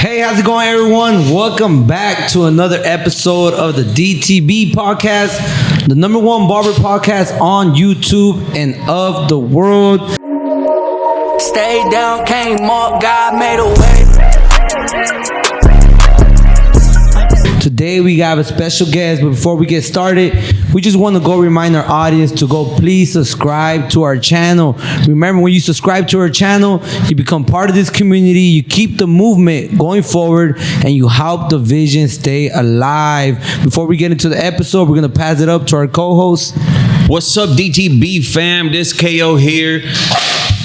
Hey, how's it going, everyone? Welcome back to another episode of the DTB podcast, the number one barber podcast on YouTube and of the world. Stay down, came up, God made a way. Today we got a special guest, but before we get started, we just want to go remind our audience to go please subscribe to our channel. Remember, when you subscribe to our channel, you become part of this community, you keep the movement going forward, and you help the vision stay alive. Before we get into the episode, we're going to pass it up to our co-host. What's up, DTB fam? This KO here.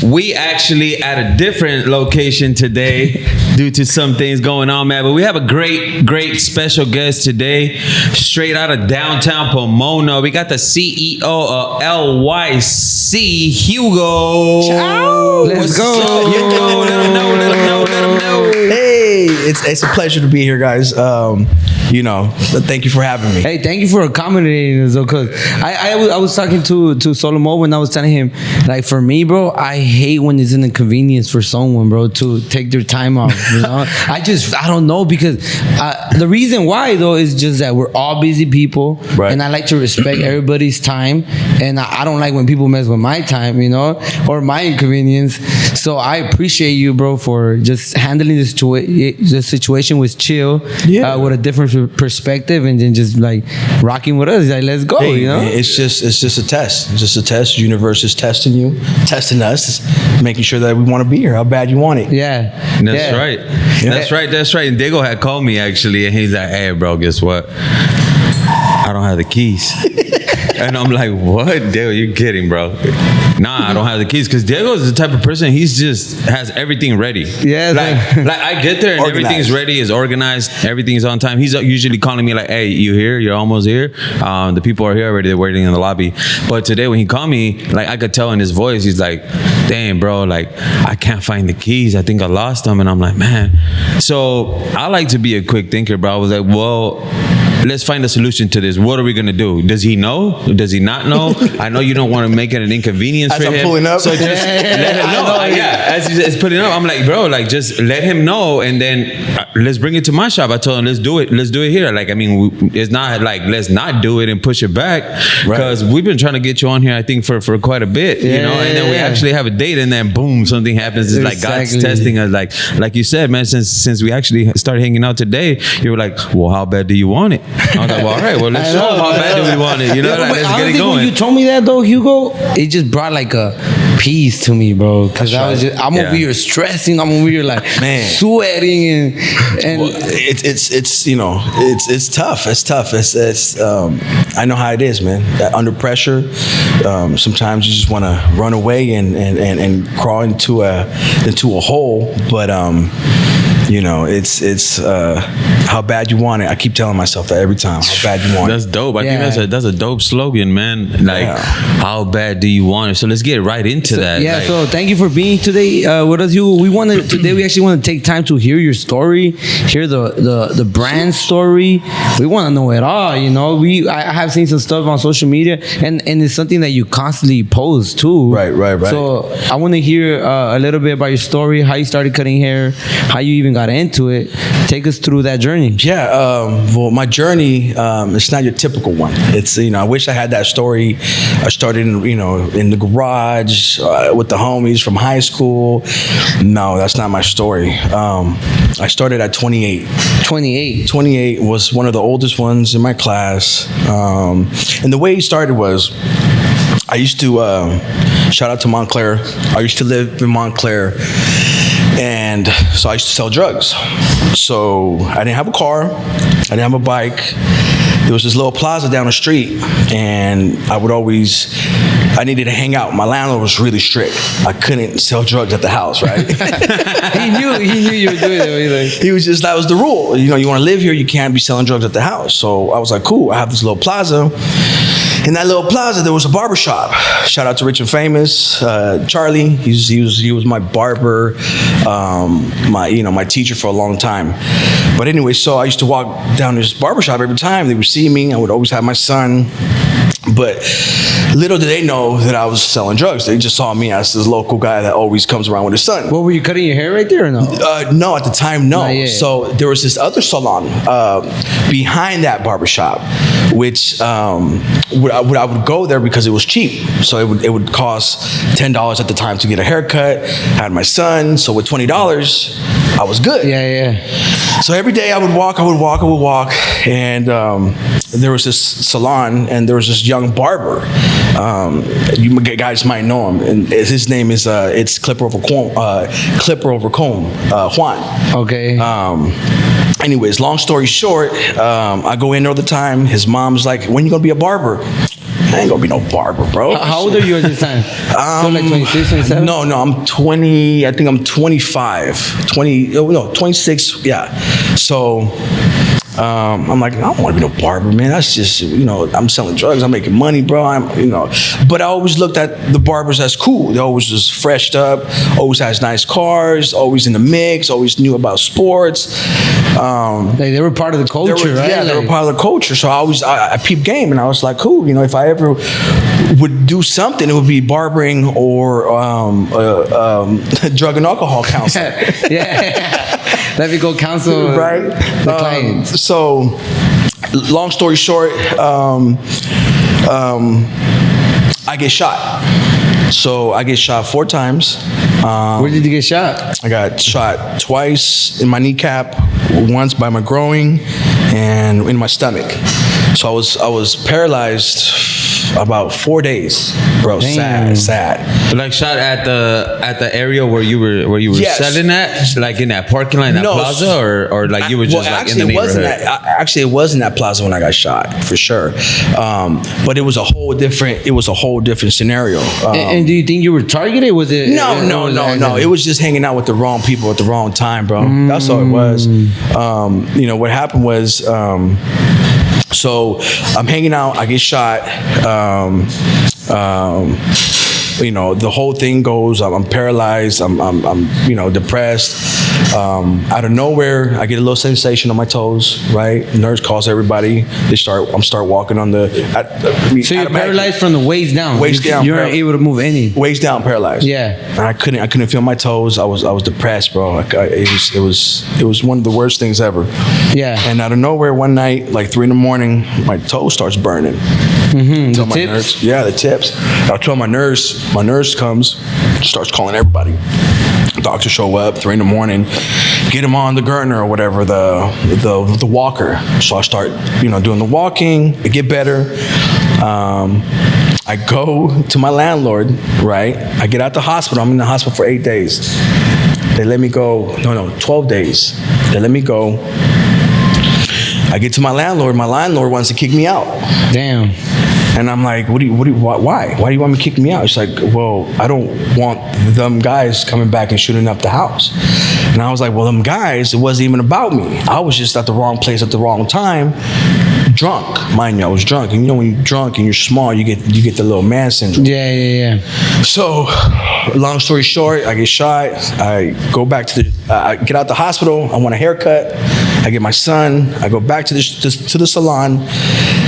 We actually at a different location today due to some things going on, man. But we have a great special guest today, straight out of downtown Pomona. We got the CEO of LYC, Hugo. Ciao. Let's go. Up, Hugo? Let him know. Hey, it's a pleasure to be here, guys. Thank you for having me. Hey, thank you for accommodating us, though, because I was talking to Solomo and I was telling him, like, for me, bro, I hate when it's an inconvenience for someone, bro, to take their time off, you know? I don't know, because the reason why, though, is just that we're all busy people, right. And I like to respect everybody's time, and I don't like when people mess with my time, you know, or my inconvenience. So I appreciate you, bro, for just handling this situation with chill, with a different perspective, and then just like rocking with us. Like, let's go, hey, you know. Man, it's just a test. It's just a test. Universe is testing you, testing us, making sure that we want to be here. How bad you want it? Yeah, That's right. That's right. And Diego had called me actually, and he's like, "Hey, bro, guess what? I don't have the keys." And I'm like, "What, Diego? You're kidding, bro." Nah, I don't have the keys, because Diego is the type of person, he's just has everything ready. Yeah, like I get there and organized. everything's ready, is organized, everything's on time. He's usually calling me like, "Hey, you here? You're almost here. The people are here already. They're waiting in the lobby." But today when he called me, like, I could tell in his voice, he's like, "Damn, bro, like, I can't find the keys. I think I lost them." And I'm like, man. So I like to be a quick thinker, bro. I was like, well, let's find a solution to this. What are we gonna do? Does he know? Does he not know? I know you don't want to make it an inconvenience As for I'm him. pulling up. So just let him know. As he's putting up, I'm like, bro, like, just let him know, and then let's bring it to my shop. I told him, let's do it. Let's do it here. Like, I mean, it's not like let's not do it and push it back, because we've been trying to get you on here, I think, for quite a bit, you know. And then we actually have a date, and then boom, something happens. It's like God's testing us. Like you said, man. Since we actually started hanging out today, you were like, well, how bad do you want it? I was like, well, all right, well, let's show him how bad do we want it, you know. Like, let's get it going. When you told me that, though, Hugo, it just brought like a peace to me, bro. Because I'm over here stressing. I'm over here like, man, sweating, and well, it's tough. It's tough. It's I know how it is, man. Under pressure, sometimes you just want to run away and crawl into a hole, but it's how bad you want it. I keep telling myself that every time. How bad you want it. That's dope. I think that's a dope slogan, man. Like, how bad do you want it? So let's get right into that. Yeah. Like, so thank you for being today with us, Hugo. Today we actually want to take time to hear your story, hear the brand story. We want to know it all. You know, I have seen some stuff on social media, and it's something that you constantly post too. Right. So I want to hear a little bit about your story, how you started cutting hair, how you even got into it. Take us through that journey. Yeah, well, my journey, it's not your typical one. It's, I wish I had that story. I started in the garage with the homies from high school. No, that's not my story. I started at 28. 28 was one of the oldest ones in my class. And the way it started was, I used to, shout out to Montclair. I used to live in Montclair. And so I used to sell drugs. So I didn't have a car. I didn't have a bike. There was this little plaza down the street, and I needed to hang out. My landlord was really strict. I couldn't sell drugs at the house, right? He knew you were doing it. He was just, that was the rule. You want to live here, you can't be selling drugs at the house. So I was like, cool, I have this little plaza. In that little plaza, there was a barber shop. Shout out to Rich and Famous, Charlie. He was my barber, my teacher for a long time. But anyway, so I used to walk down this barber shop every time. They would see me. I would always have my son But little did they know that I was selling drugs. They just saw me as this local guy that always comes around with his son. What, were you cutting your hair right there or no? No, at the time, no. Not yet. So there was this other salon behind that barbershop, which I would go there because it was cheap. So it would cost $10 at the time to get a haircut. I had my son, so with $20, I was good. Yeah. So every day I would walk, and there was this salon, and there was this young barber. You guys might know him, and his name is it's Clipper Over Comb, Juan. Okay. Anyways, long story short, I go in there all the time. His mom's like, "When you gonna be a barber?" I ain't gonna be no barber, bro. How old are you at this time? So like 26, 27? No, I'm 20. I think I'm 25. 26. Yeah. So I'm like, I don't want to be no barber, man. That's just, I'm selling drugs. I'm making money, bro. But I always looked at the barbers as cool. They always just freshed up, always has nice cars, always in the mix, always knew about sports. Like they were part of the culture, right? Yeah, they were part of the culture. So I peeped game, and I was like, cool. If I ever would do something, it would be barbering or drug and alcohol counseling. Yeah. Let me go counsel right? the clients. So, long story short, I get shot. So I get shot 4 times. Where did you get shot? I got shot twice in my kneecap, once by my groin, and in my stomach. So I was paralyzed about 4 days, bro. Damn. Sad. Like shot at the area where you were Yes. selling at, like in that parking lot, in that plaza, or like you were just like in the neighborhood. Actually, it wasn't that plaza when I got shot, for sure. But it was a whole different scenario. And do you think you were targeted? Was it? No. It was just hanging out with the wrong people at the wrong time, bro. That's all it was. What happened was. So I'm hanging out, I get shot. The whole thing goes. I'm paralyzed. I'm depressed. Out of nowhere, I get a little sensation on my toes. Right, nurse calls everybody. I'm start walking on the. So you're paralyzed from the waist down. Waist down. You weren't able to move any. Waist down, paralyzed. Yeah. And I couldn't feel my toes. I was depressed, bro. It was one of the worst things ever. Yeah. And out of nowhere, one night, like 3 a.m, my toe starts burning. The My tips? nurse, yeah, the tips. I tell my nurse. My nurse comes, starts calling everybody. Doctors show up 3 a.m, get him on the gurney or whatever, the walker. So I start, doing the walking. I get better. I go to my landlord, right? I get out the hospital. I'm in the hospital for 8 days. They let me go. No, 12 days. They let me go. I get to my landlord. My landlord wants to kick me out. Damn. And I'm like, why? Why do you want me to kick me out? It's like, well, I don't want them guys coming back and shooting up the house. And I was like, well, them guys, it wasn't even about me. I was just at the wrong place at the wrong time, drunk. Mind you, I was drunk. And when you're drunk and you're small, you get the little man syndrome. Yeah. So, long story short, I get shot. I go back to I get out the hospital. I want a haircut. I get my son. I go back to the salon,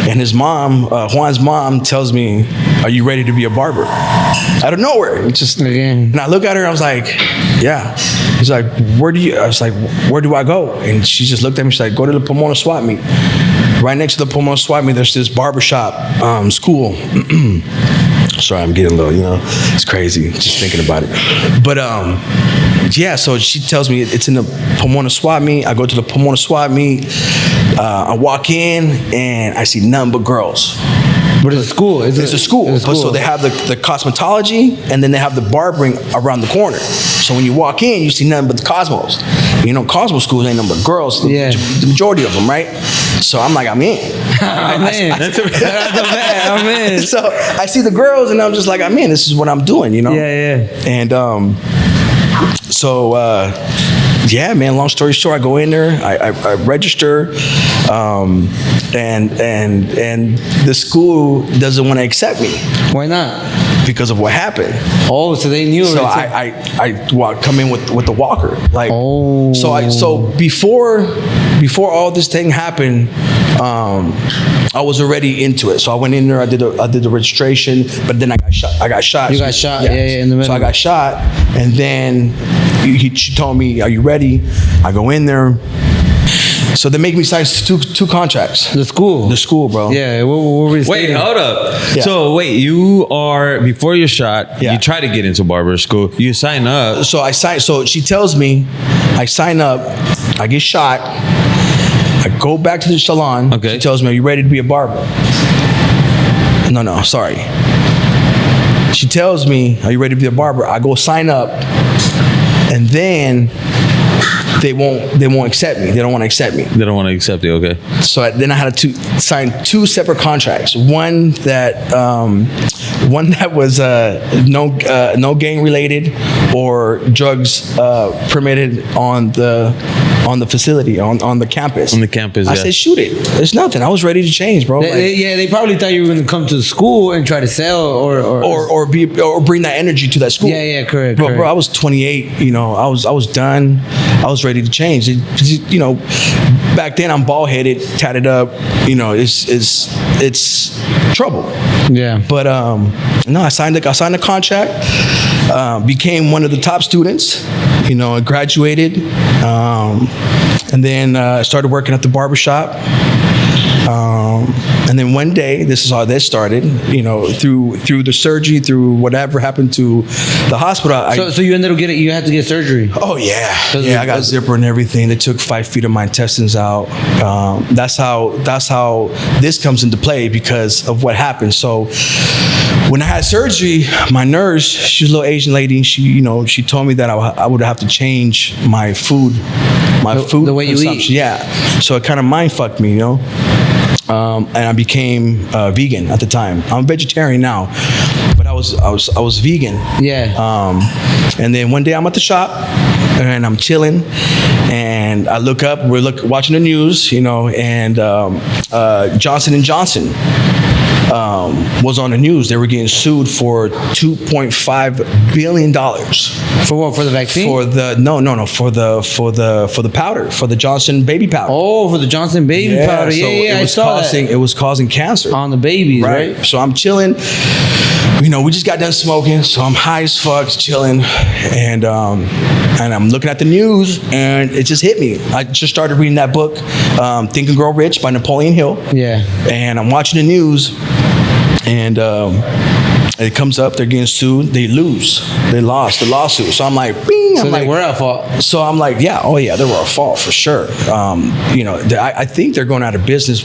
and his mom, Juan's mom, tells me, "Are you ready to be a barber?" Out of nowhere, and I look at her. I was like, "Yeah." He's like, I was like, "Where do I go?" And she just looked at me. She's like, "Go to the Pomona swap meet." Right next to the Pomona swap meet, there's this barbershop school. Sorry, I'm getting a little, it's crazy just thinking about it. But yeah, so she tells me it's in the Pomona swap meet. I go to the Pomona swap meet. I walk in and I see nothing but girls. But it's a school. It's a school. So they have the cosmetology, and then they have the barbering around the corner. So when you walk in, you see nothing but the Cosmos. Cosmo schools ain't nothing but girls. Yeah. The majority of them, right? So I'm like, I'm in. I'm in. That's a man. I'm in. So I see the girls, and I'm just like, I'm in. This is what I'm doing, Yeah. And so yeah, man. Long story short, I go in there, I register, and the school doesn't want to accept me Why not? because of what happened. Oh, so they knew. So already. I come in with the walker, like. Oh. So before all this thing happened, I was already into it. So I went in there. I did the registration, but then I got shot. You got shot. Yeah, in the middle. So I got shot, and then she told me, "Are you ready?" I go in there. So they make me sign two contracts. The school. The school, bro. Yeah. What were we Wait, stating? hold up. Yeah. So wait, you are before your shot. Yeah. You try to get into barber school. You sign up. So I sign. So she tells me, I sign up. I get shot. I go back to the salon. Okay. She tells me, "Are you ready to be a barber?" No, sorry. She tells me, "Are you ready to be a barber?" I go sign up, and then they won't accept me. They don't want to accept me. They don't want to accept it. Okay. So then I had to sign two separate contracts. One that was no gang related or drugs permitted on the facility on the campus. On the campus. I yeah. said, shoot it. There's nothing. I was ready to change, bro. They probably thought you were going to come to the school and try to sell or bring that energy to that school. Yeah, correct. Bro, I was 28. You know, I was done. I was ready to change. You know, back then I'm bald headed, tatted up. You know, it's trouble. Yeah. But no, I signed the contract. Became one of the top students. You know, graduated, and then started working at the barbershop. And then one day, this is how this started. You know, through the surgery, through whatever happened to the hospital. So you ended up you had to get surgery. Oh yeah, I got zipper and everything. They took 5 feet of my intestines out. That's how this comes into play because of what happened. So when I had surgery, my nurse, she's a little Asian lady. She told me that I would have to change my food, the way you eat. Yeah, so it kind of mind fucked me, you know. And I became vegan at the time. I'm a vegetarian now, but I was vegan. Yeah. And then one day I'm at the shop and I'm chilling, and I look up. We're watching the news, you know, and Johnson & Johnson was on the news. They were getting sued for $2.5 billion. For what? For the vaccine? For the for the powder, for the Johnson baby powder. Oh, for the Johnson baby powder. So I saw that. It was causing cancer On the babies, right? So I'm chilling. You know, we just got done smoking, so I'm high as fuck, chilling, and I'm looking at the news, and it just hit me. I just started reading that book, Think and Grow Rich by Napoleon Hill. Yeah. And I'm watching the news, and it comes up, they're getting sued, they lose. They lost the lawsuit. So I'm like, bing. So they were at fault. So I'm like, yeah, they were at fault for sure. You know, I think they're going out of business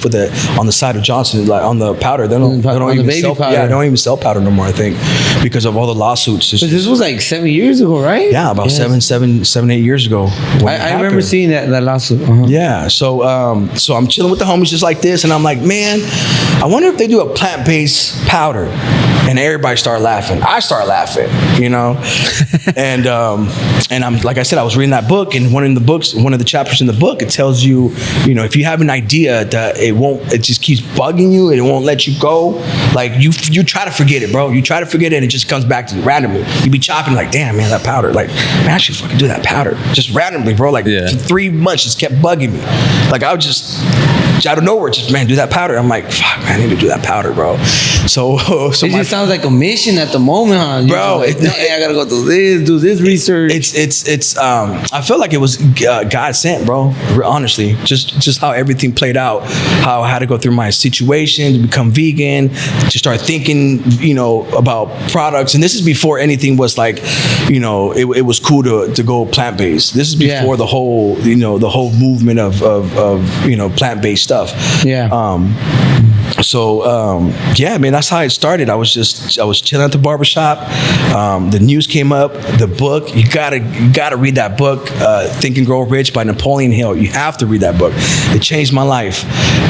on the side of Johnson, like on the powder. They don't even sell powder. Yeah, they don't even sell powder no more, I think, because of all the lawsuits. But this was like 7 years ago, right? Yeah, about 7-8 years ago. I remember seeing that lawsuit. Uh-huh. Yeah, so I'm chilling with the homies just like this, and I'm like, man, I wonder if they do a plant-based powder. And everybody started laughing. I started laughing, you know? And I'm, like I said, I was reading that book, and one of the chapters in the book, it tells you, you know, if you have an idea that it just keeps bugging you and it won't let you go, like you try to forget it, bro. You try to forget it and it just comes back to you randomly. You be chopping like, damn, man, that powder. Like, man, I should fucking do that powder. Just randomly, bro. Like for 3 months, just kept bugging me. Like I would just, out of nowhere, just, man, do that powder. I'm like, fuck, man, I need to do that powder, bro. So it just sounds like a mission at the moment, huh? Bro, like, hey, I gotta go do this research. It's I felt like it was God sent, bro. Honestly, just how everything played out, how I had to go through my situation to become vegan, to start thinking, you know, about products. And this is before anything was like, you know, it was cool to go plant based. This is before the whole, you know, the whole movement of you know, plant based stuff. Yeah. So yeah, man, that's how it started. I was chilling at the barbershop. The news came up, the book. You gotta read that book, Think and Grow Rich by Napoleon Hill. You have to read that book. It changed my life,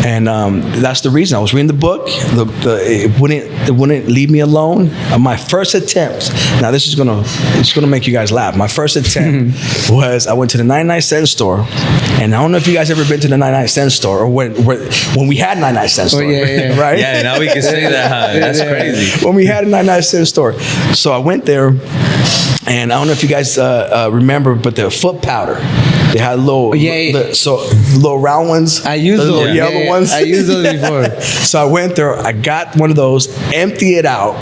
and that's the reason I was reading the book. It wouldn't leave me alone. My first attempt. Now this is gonna make you guys laugh. My first attempt was I went to the 99-cent store, and I don't know if you guys ever been to the 99-cent store or when we had 99-cent store. Yeah. Right? Yeah, now we can say that, huh? That's crazy. When we had a 99-cent store. So I went there, and I don't know if you guys remember, but the foot powder. They had little, little round ones. I used those those. little yellow ones. I used those before. So I went there. I got one of those, empty it out,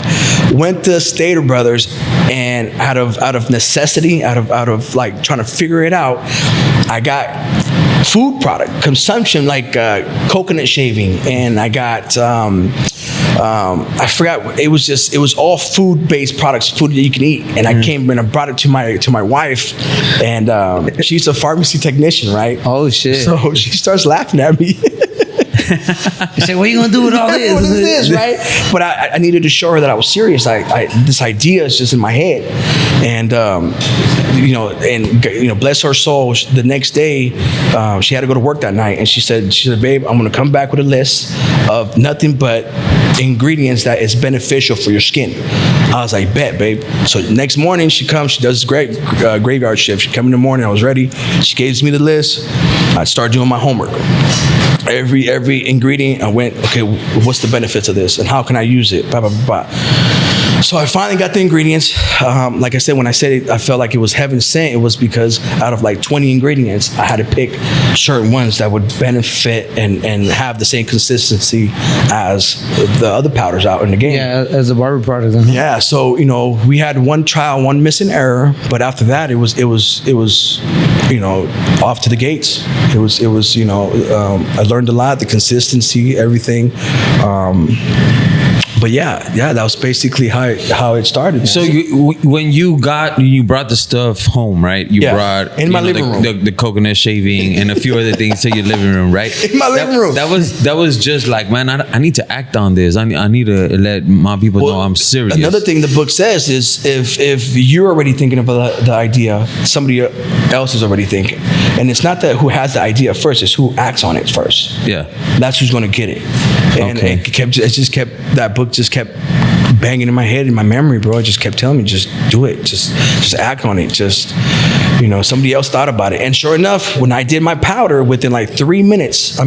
went to Stater Brothers, and out of necessity, out of like trying to figure it out, I got food product consumption like coconut shaving, and I got I forgot, it was all food based products, food that you can eat, and I came and I brought it to my wife, and she's a pharmacy technician, right? Oh shit! So she starts laughing at me. You say, what are you gonna do with all this? What is this, right? But I needed to show her that I was serious. This idea is just in my head, and bless her soul. The next day, she had to go to work that night, and she said, babe, I'm gonna come back with a list of nothing but ingredients that is beneficial for your skin. I was like, bet, babe. So next morning she comes, she does great graveyard shift. She come in the morning, I was ready. She gives me the list. I started doing my homework. Every ingredient, I went, okay, what's the benefits of this and how can I use it? Blah, blah, blah, blah. So I finally got the ingredients. Like I said, when I said it, I felt like it was heaven sent. It was because out of like 20 ingredients, I had to pick certain ones that would benefit and have the same consistency as the other powders out in the game. Yeah, as a barber product. Yeah, so we had one trial, one missing error, but after that, it was off to the gates. It was I learned a lot, the consistency, everything. But yeah, that was basically how it started. So when you brought the stuff home, right? You brought in my living room the coconut shaving and a few other things to your living room, right? In my living room. That was just like, man, I need to act on this. I need to let my people know I'm serious. Another thing the book says is if you're already thinking about the idea, somebody else is already thinking, and it's not that who has the idea first; it's who acts on it first. Yeah, that's who's going to get it. And that book just kept banging in my head, in my memory, bro. It just kept telling me, just do it, just act on it. Somebody else thought about it, and sure enough, when I did my powder, within 3 months,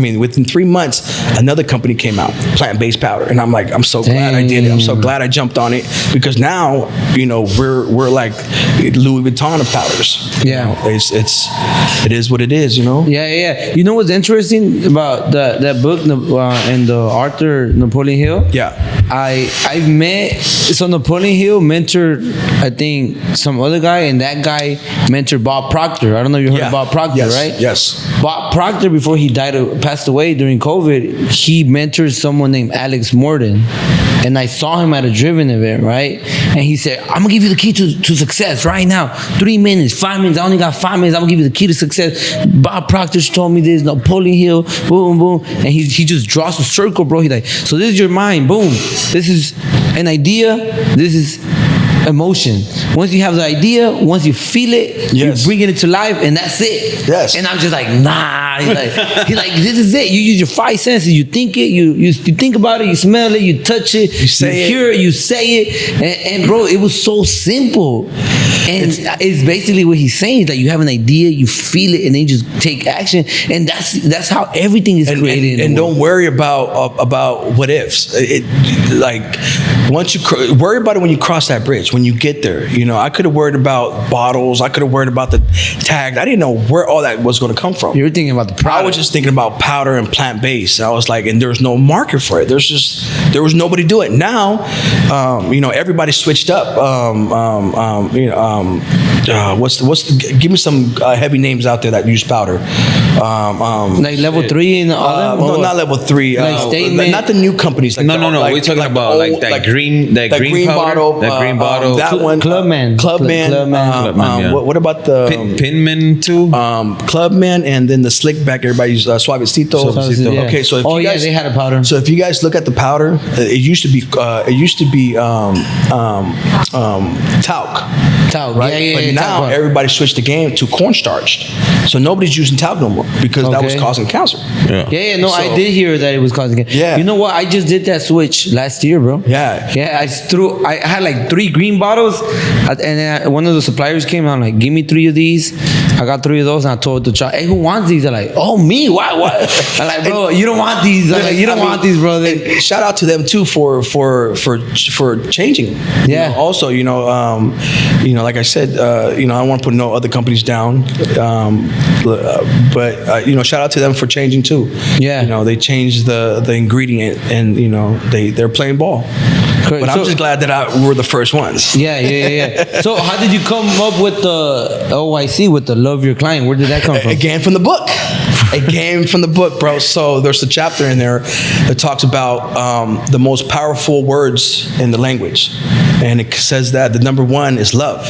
another company came out, plant-based powder, and I'm so glad I did it. I'm so glad I jumped on it, because now we're like Louis Vuitton of powders. Yeah, it is what it is. Yeah. You know what's interesting about that book and the author Napoleon Hill? Yeah. I've met, so Napoleon Hill mentored, I think, some other guy, and that guy mentored Bob Proctor. I don't know if you heard of Bob Proctor, right? Yes. Bob Proctor, before he passed away during COVID, he mentored someone named Alex Morton. And I saw him at a driven event, right? And he said, I'm gonna give you the key to success right now. 3 minutes, 5 minutes, I only got 5 minutes, I'm gonna give you the key to success. Bob Proctor told me this, Napoleon Hill, boom, boom. And he just draws a circle, bro. He's like, so this is your mind, boom. This is an idea, this is emotion. Once you have the idea, once you feel it, you're bringing it to life, and that's it. Yes. And I'm just like, nah. He's like, this is it. You use your 5 senses. You think it. You think about it. You smell it. You touch it. You hear it. You say it. And bro, it was so simple. And it's basically what he's saying. Like, you have an idea, you feel it, and then you just take action. And that's how everything is created. And don't worry about what ifs. Once you worry about it when you cross that bridge. When you get there, I could have worried about bottles. I could have worried about the tag. I didn't know where all that was going to come from. You were thinking about the product. I was just thinking about powder and plant-based. I was like, and there's no market for it. There was nobody do it. Now, everybody switched up. Give me some heavy names out there that use powder. Like level 3 and all that? No, not level 3. Like Statement? Not the new companies. No. We're talking about like that green green powder, bottle. that green bottle. bottle. That one. Clubman. Clubman. Yeah. What about the Pinman too? Clubman and then the slick back? Everybody's Suavecito. Suavecito. Yeah. Okay, so if oh you guys, yeah, they had a powder. So if you guys look at the powder, it used to be talc. Talc, Right? yeah, But yeah, now talc. everybody switched the game to cornstarch. So nobody's using talc no more because that was Okay. causing cancer. Yeah, no, I So- did hear that it was causing it. Yeah. You know what? I just did that switch last year, bro. Yeah. Yeah, I had like 3 green bottles, and then one of the suppliers came out like, give me 3 of these. I got 3 of those, and I told the child, hey, who wants these? They're like, oh, me? Why? I'm like, bro, you don't want these. I'm like, you don't want these, bro. And shout out to them too for changing. Yeah. Also, like I said, I don't want to put no other companies down, but shout out to them for changing too. Yeah. They changed the ingredient, and they're playing ball. Correct. But I'm So- just glad that we were the first ones. Yeah. So how did you come up with the OYC, with the love your client? Where did that come from? Again from the book. Again from the book, bro. So there's a chapter in there that talks about the most powerful words in the language, and it says that the number 1 is love.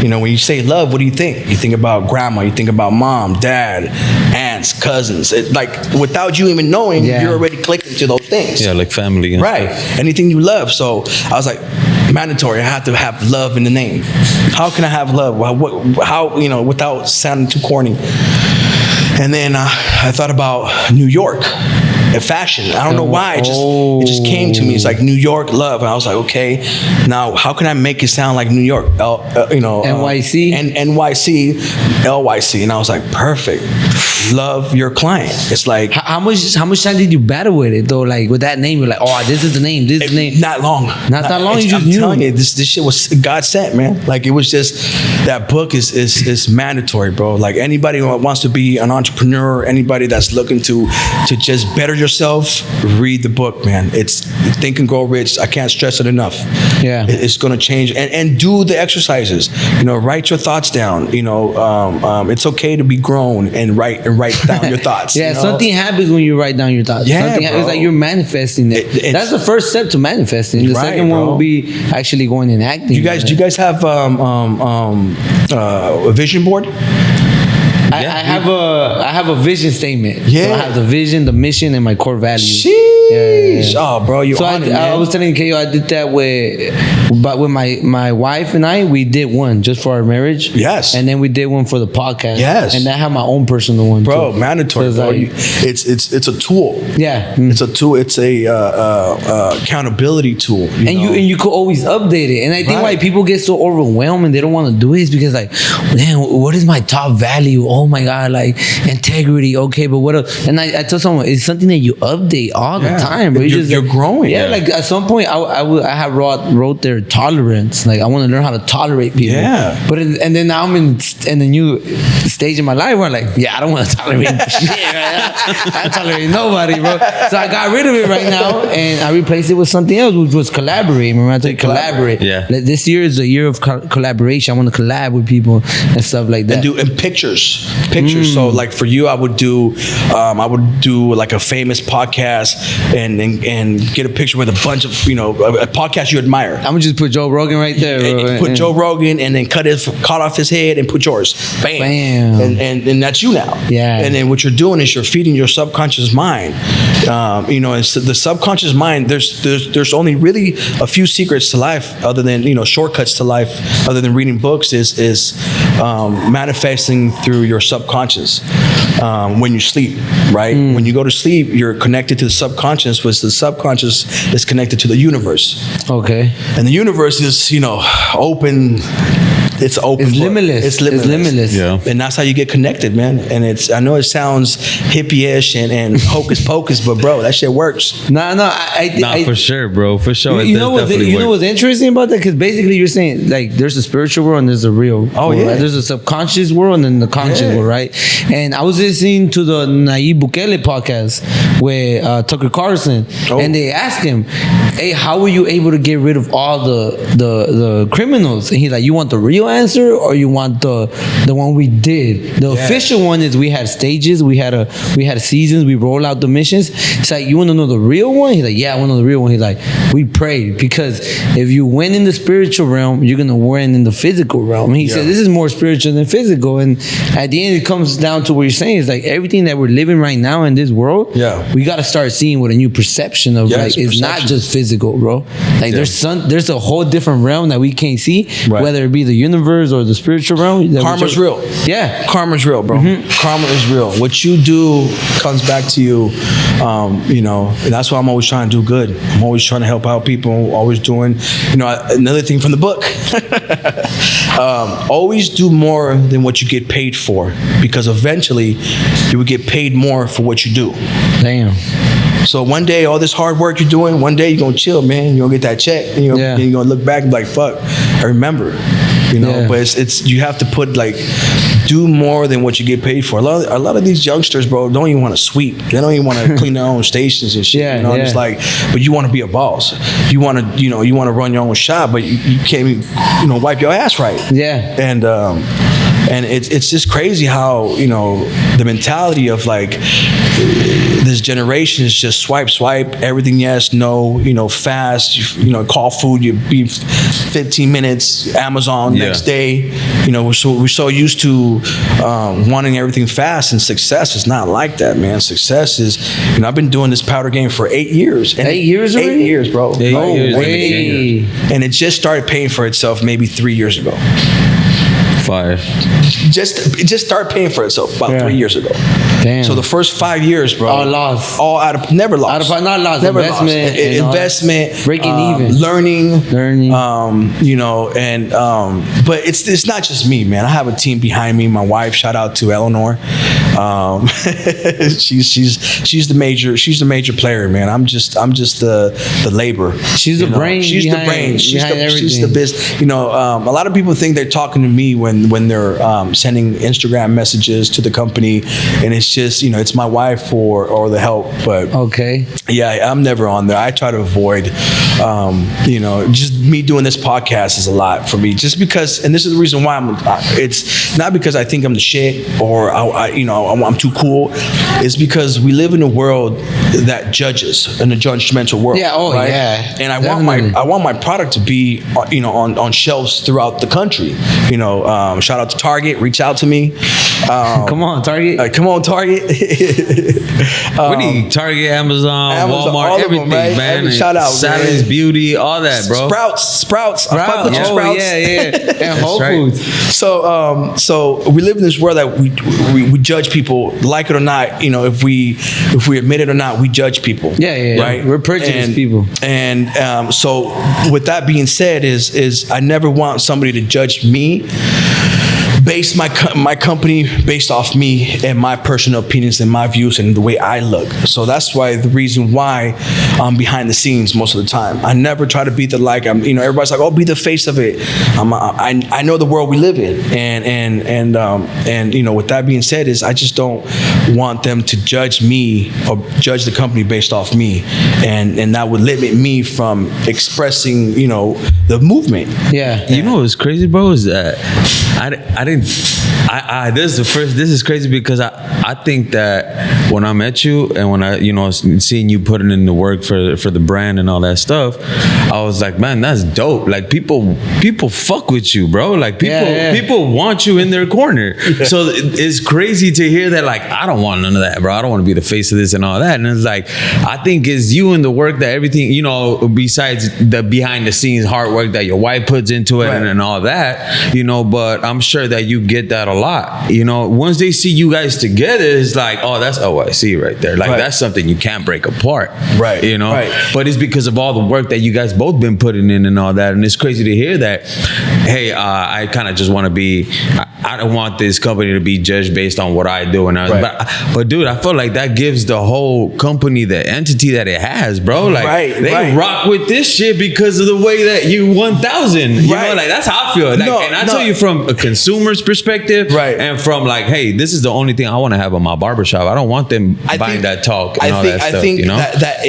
When you say love, what do you think? You think about grandma, you think about mom, dad, aunts, cousins. Without you even knowing, Yeah. you're already clicking to those things. Yeah, like family. And Right. stuff. Anything you love. So I was like, mandatory. I have to have love in the name. How can I have love? How without sounding too corny? And then I thought about New York. Fashion. I don't know why. It just came to me. It's like New York love, and I was like, okay, now how can I make it sound like New York? NYC? and NYC, LYC, and I was like, perfect. Love your client. It's like How much time did you battle with it though? Like with that name, you're like, oh, this is the name. This is the name. not long. Not that long, you just I'm knew. telling you, this shit was God sent, man. Like it was just that book is mandatory, bro. Like anybody who wants to be an entrepreneur, anybody that's looking to just better yourself, read the book, man. It's Think and Grow Rich. I can't stress it enough. Yeah. It's gonna change, and do the exercises. Write your thoughts down. It's okay to be grown and write down your thoughts. Yeah, something happens when you write down your thoughts. Yeah, Something bro. it's like you're manifesting it. It's- That's the first step to manifesting. The Right, second one bro. will be actually going and acting. Do you guys have a vision board? I have a vision statement. Yeah. So I have the vision, the mission, and my core values. Sheesh. Yeah. Oh, bro, you So on it, I man. was telling KO, I did that with my wife and I. We did one just for our marriage. Yes. And then we did one for the podcast. Yes. And I have my own personal one. Bro, too. mandatory, So bro. it's like- It's a tool. Yeah. It's a tool. It's a accountability tool. And you could always update it. And I think why Right. people get so overwhelmed and they don't want to do it is because like, man, what is my top value? Oh my God, like integrity. Okay, but what else? And I tell someone it's something that you update all the time. But You're growing. Yeah, like at some point I have wrote their tolerance. Like I want to learn how to tolerate people. Yeah. But and then now I'm in the new stage in my life where I'm like, yeah, I don't want to tolerate shit. Right? I don't tolerate nobody, bro. So I got rid of it right now and I replaced it with something else, which was collaborate. Remember I told you collaborate. Yeah. Like, this year is a year of collaboration. I want to collab with people and stuff like that. And pictures. So like for you, I would do like a famous podcast and get a picture with a bunch of a podcast you admire. I'm gonna just put Joe Rogan right there. Bro. Put Joe Rogan and then cut off his head and put yours. Bam. Bam. And that's you now. Yeah. And then what you're doing is you're feeding your subconscious mind. It's the subconscious mind. There's only really a few secrets to life, other than shortcuts to life, other than reading books. Is manifesting through your subconscious when you sleep. Right. When you go to sleep, you're connected to the subconscious, which the subconscious is connected to the universe. Okay. And the universe is, open. It's open. It's limitless. It's limitless. Yeah. And that's how you get connected, man. And I know it sounds hippie-ish and hocus pocus, but bro, that shit works. No, For sure, bro. For sure. You know what's interesting about that? Because basically you're saying like there's a spiritual world and there's a real world, yeah. right? There's a subconscious world and then the conscious world, right? And I was listening to the Nayib Bukele podcast with Tucker Carlson, and they asked him, "Hey, how were you able to get rid of all the criminals?" And he's like, "You want the real real answer, or you want the one we did? The official one is we had stages, we had seasons, we roll out the missions. It's like, you want to know the real one? He's like, yeah, I want to know the real one. He's like, we prayed, because if you win in the spiritual realm, you're gonna win in the physical realm. And he said this is more spiritual than physical. And at the end, it comes down to what you're saying. It's like everything that we're living right now in this world, we got to start seeing with a new perception of like, it's not just physical, bro. Like there's a whole different realm that we can't see, whether it be the universe or the spiritual realm. Karma's real. Yeah, karma's real, bro. Karma is real. What you do comes back to you. You know, and that's why I'm always trying to do good. I'm always trying to help out people. Always doing, you know, another thing from the book. Always do more than what you get paid for, because eventually you will get paid more for what you do. Damn. So one day, all this hard work you're doing, one day you're gonna chill, man. You're gonna get that check, and you're gonna look back and be like, "Fuck, I remember." You know, but it's you have to put like, do more than what you get paid for. A lot of these youngsters, bro, don't even want to sweep. They don't even want to clean their own stations and shit. You know, it's like, but you want to be a boss. You want to, you want to run your own shop, but you can't even, wipe your ass right. Yeah. And it's just crazy how, the mentality of like this generation is just swipe, everything yes, no, fast, call food, you be 15 minutes, Amazon next day. We're so used to wanting everything fast, and success is not like that, man. Success is, I've been doing this powder game for 8 years. And 8 years already? 8 years, bro. 8 years. Way. And it just started paying for itself maybe 3 years ago. Fire. Just start paying for itself about 3 years ago. Damn. So the first 5 years, bro, all lost. All out of never lost. Not lost. Never Investment. lost. Investment. Breaking even. Learning. But it's not just me, man. I have a team behind me. My wife, shout out to Eleanor. She's the major player, man. I'm just the labor. She's the brain. She's the brain. She's the business. A lot of people think they're talking to me when they're sending Instagram messages to the company, and it's just it's my wife or the help. But I'm never on there. I try to avoid. Just me doing this podcast is a lot for me. Just because, and this is the reason why it's not because I think I'm the shit or I'm too cool. It's because we live in a world that judges, in a judgmental world. Yeah. Oh, right? yeah. And I want my product to be on shelves throughout the country. Shout out to Target. Reach out to me. Come on, Target. Come on, Target. We need Target, Amazon, Walmart, everything, them, man. Shout out, Sally's Beauty, all that, bro. Sprouts. I fuck with you, Sprouts. Yeah. And Whole Foods. So we live in this world that we judge people, like it or not. If we admit it or not, we judge people. Yeah. Right. We're prejudiced people. And so with that being said, is I never want somebody to judge me. Base my company based off me and my personal opinions and my views and the way I look. So that's why the reason why I'm behind the scenes most of the time. I never try to be the everybody's like, oh, be the face of it. I know the world we live in, and with that being said, is I just don't want them to judge me or judge the company based off me, and that would limit me from expressing the movement. Yeah. You know what's crazy, bro, is that this is crazy because I think that when I met you and when I seeing you putting in the work for the brand and all that stuff, I was like, man, that's dope. Like people fuck with you, bro. Like people want you in their corner. So it's crazy to hear that. Like, I don't want none of that, bro. I don't want to be the face of this and all that. And it's like, I think it's you and the work that everything, besides the behind the scenes hard work that your wife puts into it and all that, but I'm sure that you get that a lot. Once they see you guys together, it's like, oh, that's OIC right there. Like that's something you can't break apart. Right. But it's because of all the work that you guys both been putting in and all that. And it's crazy to hear that. Hey, I kind of just want to be. I don't want this company to be judged based on what I do. And but dude, I feel like that gives the whole company the entity that it has, bro. Like they rock with this shit because of the way that you 1,000. You know, like that's how I feel. Like, and I tell you from a consumer's perspective, and from like, hey, this is the only thing I want to have on my barbershop. I don't want them buying that talk and all that stuff. I think you know? that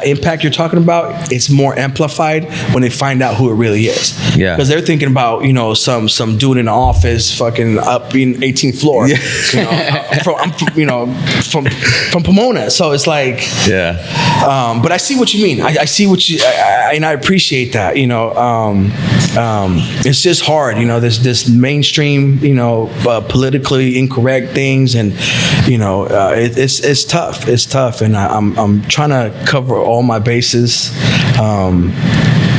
impact you're talking about, it's more amplified when they find out who it really is. Yeah, because they're thinking about, you know, some dude in the office fucking up in 18th floor. Yeah. You know, from Pomona. So it's like, but I see what you mean. I see what you, and I appreciate that. You know, it's just hard. You know, this mainstream, you know, politically incorrect things, and you know, it's tough. It's tough, and I'm trying to cover all my bases.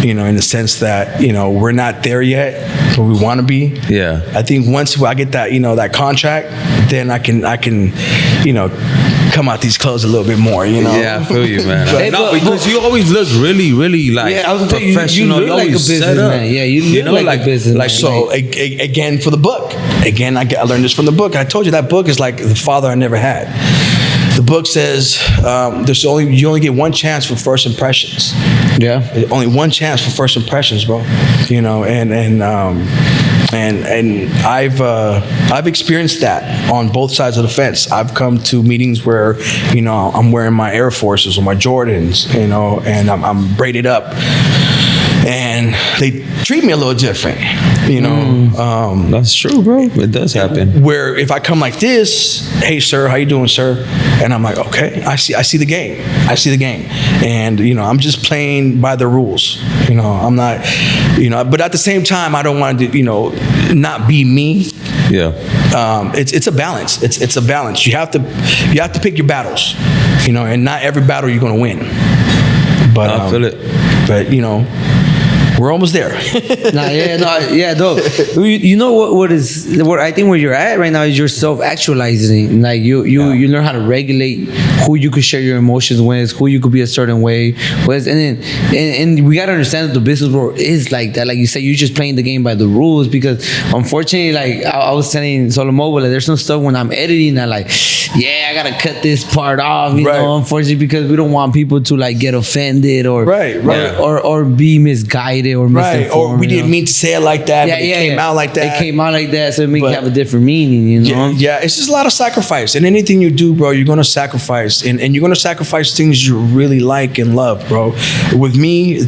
You know, in the sense that, you know, we're not there yet where we want to be. Yeah. I think once I get that, you know, that contract, then I can, you know, come out these clothes a little bit more, you know. Yeah, I feel you, man. Because you always look really, really like professional. You look like a businessman. Yeah, you look like a businessman. Like, so again, for the book, again, I learned this from the book. I told you that book is like the father I never had. The book says you only get one chance for first impressions. Yeah, only one chance for first impressions, bro. You know, and I've experienced that on both sides of the fence. I've come to meetings where, you know, I'm wearing my Air Forces or my Jordans, you know, and I'm braided up, and they treat me a little different, you know. That's true, bro. It does happen. Where if I come like this, hey sir, how you doing, sir? And I'm like, okay, I see the game. I see the game. And, you know, I'm just playing by the rules. You know, I'm not, you know, but at the same time, I don't want to, you know, not be me. Yeah. It's a balance. It's a balance. You have to pick your battles, you know, and not every battle you're going to win. But I feel it. But, you know, we're almost there. Though. You know what I think where you're at right now is you're self-actualizing. Like you learn how to regulate who you could share your emotions with, who you could be a certain way with, and we gotta understand that the business world is like that. Like you said, you're just playing the game by the rules, because unfortunately, like I was telling Solo Mobile, like, there's some stuff when I'm editing that, like, I gotta cut this part off, you know, unfortunately, because we don't want people to like get offended or or be misguided or misinformed. Or we didn't mean to say it like that, but it came out like that. It came out like that, so it may have a different meaning, you know? Yeah, it's just a lot of sacrifice. And anything you do, bro, you're gonna sacrifice. And you're gonna sacrifice things you really like and love, bro. With me,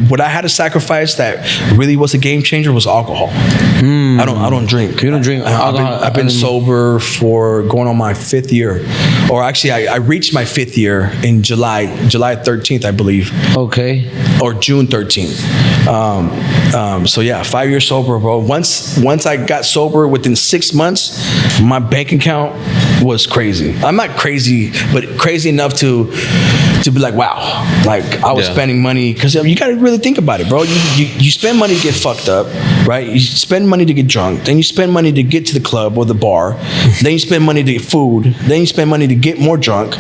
what I had to sacrifice that really was a game changer was alcohol. I don't drink. You don't drink alcohol? I've been sober for going on my 5th year. Or actually, I reached my 5th year in July 13th, I believe. Okay. Or June 13th. So yeah, 5 years sober, bro. Once I got sober, within 6 months, my bank account was crazy. I'm not crazy, but crazy enough to be like, wow, like I was spending money, because you got to really think about it, bro. You spend money to get fucked up, right? You spend money to get drunk, then you spend money to get to the club or the bar, then you spend money to get food, then you spend money to get more drunk,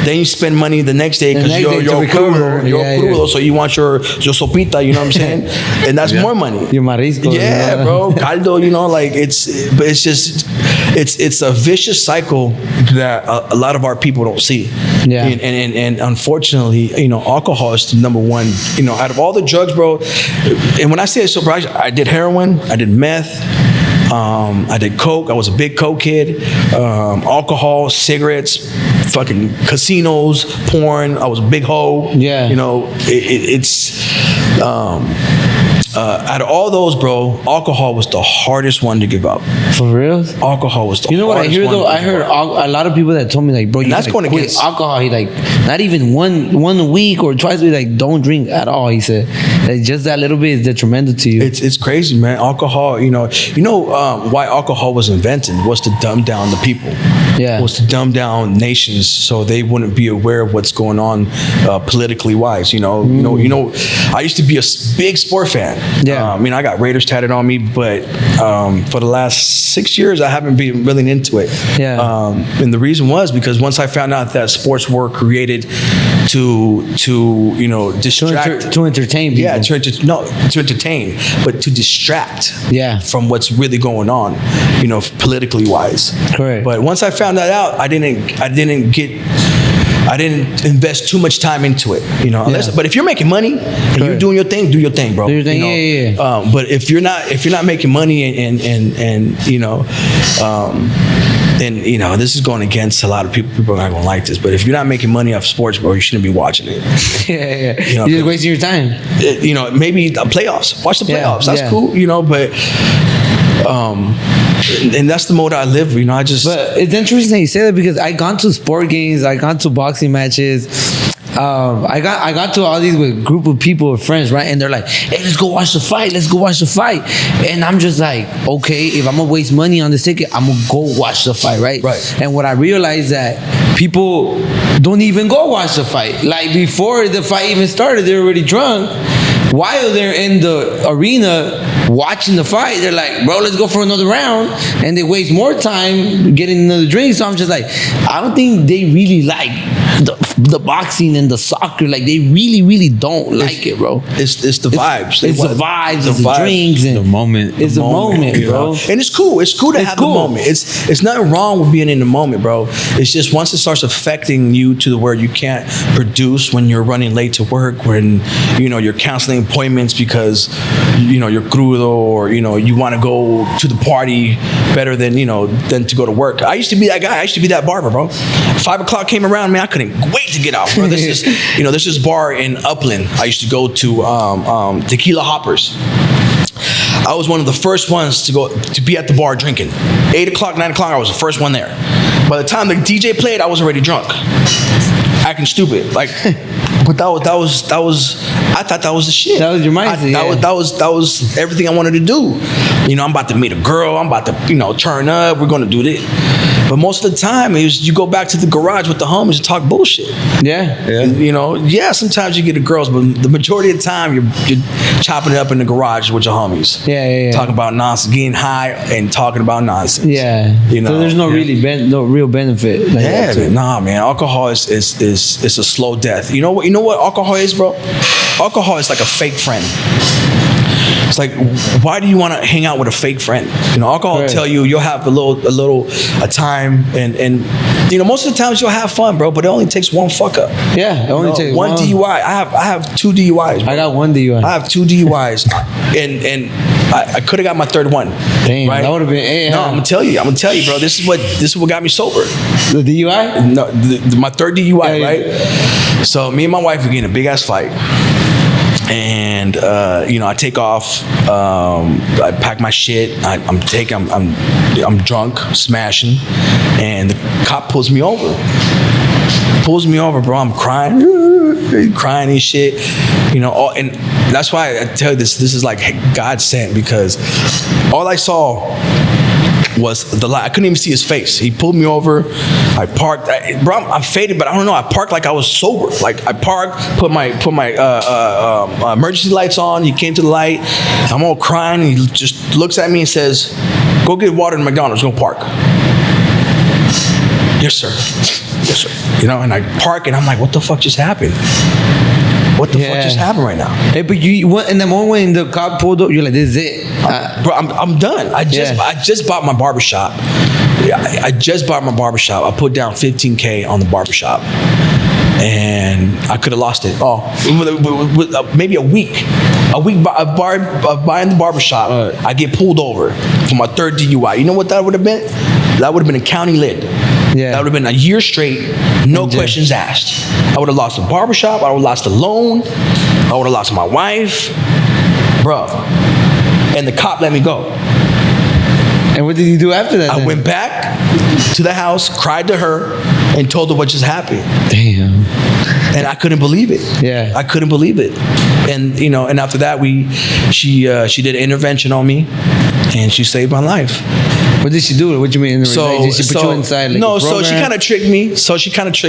then you spend money the next day because you're crudo, so you want your sopita, you know what I'm saying? And that's more money. Your marisco. Yeah, bro, caldo, you know, like it's a vicious cycle that a lot of our people don't see. Yeah. And unfortunately, you know, alcohol is the number one, you know, out of all the drugs, bro. And when I say sober, I did heroin, I did meth, I did coke. I was a big coke kid. Alcohol, cigarettes, fucking casinos, porn. I was a big hoe. Yeah. You know, out of all those, bro, alcohol was the hardest one to give up. For real? Alcohol was the hardest one. You know what I hear though? I heard a lot of people that told me, like, bro, you gotta quit alcohol. He like, not even one a week or twice a week, like, don't drink at all. He said, like, just that little bit is detrimental to you. It's crazy, man. Alcohol, you know why alcohol was invented was to dumb down the people. was to dumb down nations so they wouldn't be aware of what's going on politically wise. You know, I used to be a big sport fan. Yeah. I mean, I got Raiders tatted on me, but for the last 6 years, I haven't been really into it. Yeah. And the reason was because once I found out that sports were created to distract, to entertain people. yeah, to entertain, but to distract, from what's really going on, politically wise. Correct. But once I found that out, I didn't invest too much time into it, But if you're making money and you're doing your thing, do your thing, bro. Do your thing, But if you're not making money and this is going against a lot of people. People are not going to like this, but if you're not making money off sports, bro, you shouldn't be watching it. You're just wasting your time. Maybe the playoffs. Watch the playoffs. That's cool, but. And that's the mode I live. But it's interesting you say that because I gone to sport games, I gone to boxing matches. I got to all these with group of people, with friends, right? And they're like, "Hey, let's go watch the fight. Let's go watch the fight." And I'm just like, okay, if I'm gonna waste money on this ticket, I'm gonna go watch the fight, right? Right. And what I realized that people don't even go watch the fight. Like before the fight even started, they're already drunk. While they're in the arena watching the fight, they're like, "Bro, let's go for another round," and they waste more time getting another drink. So I'm just like, I don't think they really like the boxing and the soccer. Like they really don't like it, bro. It's the vibes. It's the vibes, it's the drinks, and the moment. It's the moment, bro. And it's cool. It's cool to have the moment. It's nothing wrong with being in the moment, bro. It's just once it starts affecting you to the where you can't produce when you're running late to work, when you're canceling appointments because you're crudo, or you want to go to the party better than to go to work. I used to be that guy. I used to be that barber, bro. 5 o'clock came around, man, I couldn't wait to get out, bro. This is bar in Upland. I used to go to Tequila Hoppers. I was one of the first ones to be at the bar drinking. 8 o'clock, 9 o'clock, I was the first one there. By the time the DJ played, I was already drunk, acting stupid, like. But that was I thought that was the shit. That was your mindset. That was everything I wanted to do. I'm about to meet a girl. I'm about to turn up. We're gonna do this. But most of the time, you go back to the garage with the homies and talk bullshit. Yeah. Sometimes you get the girls, but the majority of the time you're chopping it up in the garage with your homies. Yeah. Talking about nonsense, getting high and talking about nonsense. Yeah. So there's no no real benefit. Nah, man. Alcohol is a slow death. You know what alcohol is, bro? Alcohol is like a fake friend. It's like, why do you want to hang out with a fake friend? Alcohol will tell you you'll have a time, and most of the times you'll have fun, bro. But it only takes one fuck up. Yeah, it only takes one DUI. I have 2 DUIs. Bro. I got 1 DUI. I have 2 DUIs, and I could have got my 3rd one. Damn, right? that would have been. No, I'm gonna tell you, bro. This is what got me sober. The DUI? No, my 3rd DUI, right? So me and my wife were getting a big ass fight. And I take off. I pack my shit. I'm drunk, smashing, and the cop pulls me over. Bro. I'm crying and shit. And that's why I tell you this is like God sent, because all I saw was the light. I couldn't even see his face. He pulled me over. I parked. I'm faded, but I don't know. I parked like I was sober. Like I parked, put my emergency lights on. He came to the light. I'm all crying. He just looks at me and says, "Go get water in McDonald's. Go park." Yes, sir. Yes, sir. And I park, and I'm like, "What the fuck just happened? What the fuck just happened right now?" Hey, but you went in the moment when the cop pulled up, you're like, "This is it." Bro, I'm done. I just bought my barbershop. I just bought my barbershop. I put down $15K on the barbershop. And I could have lost it. Maybe a week of buying the barbershop. I get pulled over for my 3rd DUI. You know what that would have been? That would have been a county lid. Yeah. That would have been a year straight, no questions asked. I would have lost the barbershop. I would have lost the loan. I would have lost my wife. Bro. And the cop let me go. And what did you do after that? I went back to the house, cried to her. and told her what just happened. Damn. And I couldn't believe it. Yeah. I couldn't believe it. And and after that she did an intervention on me, and she saved my life. What did she do? What do you mean? Did she put you inside? Like, no, a so she program? kind of tricked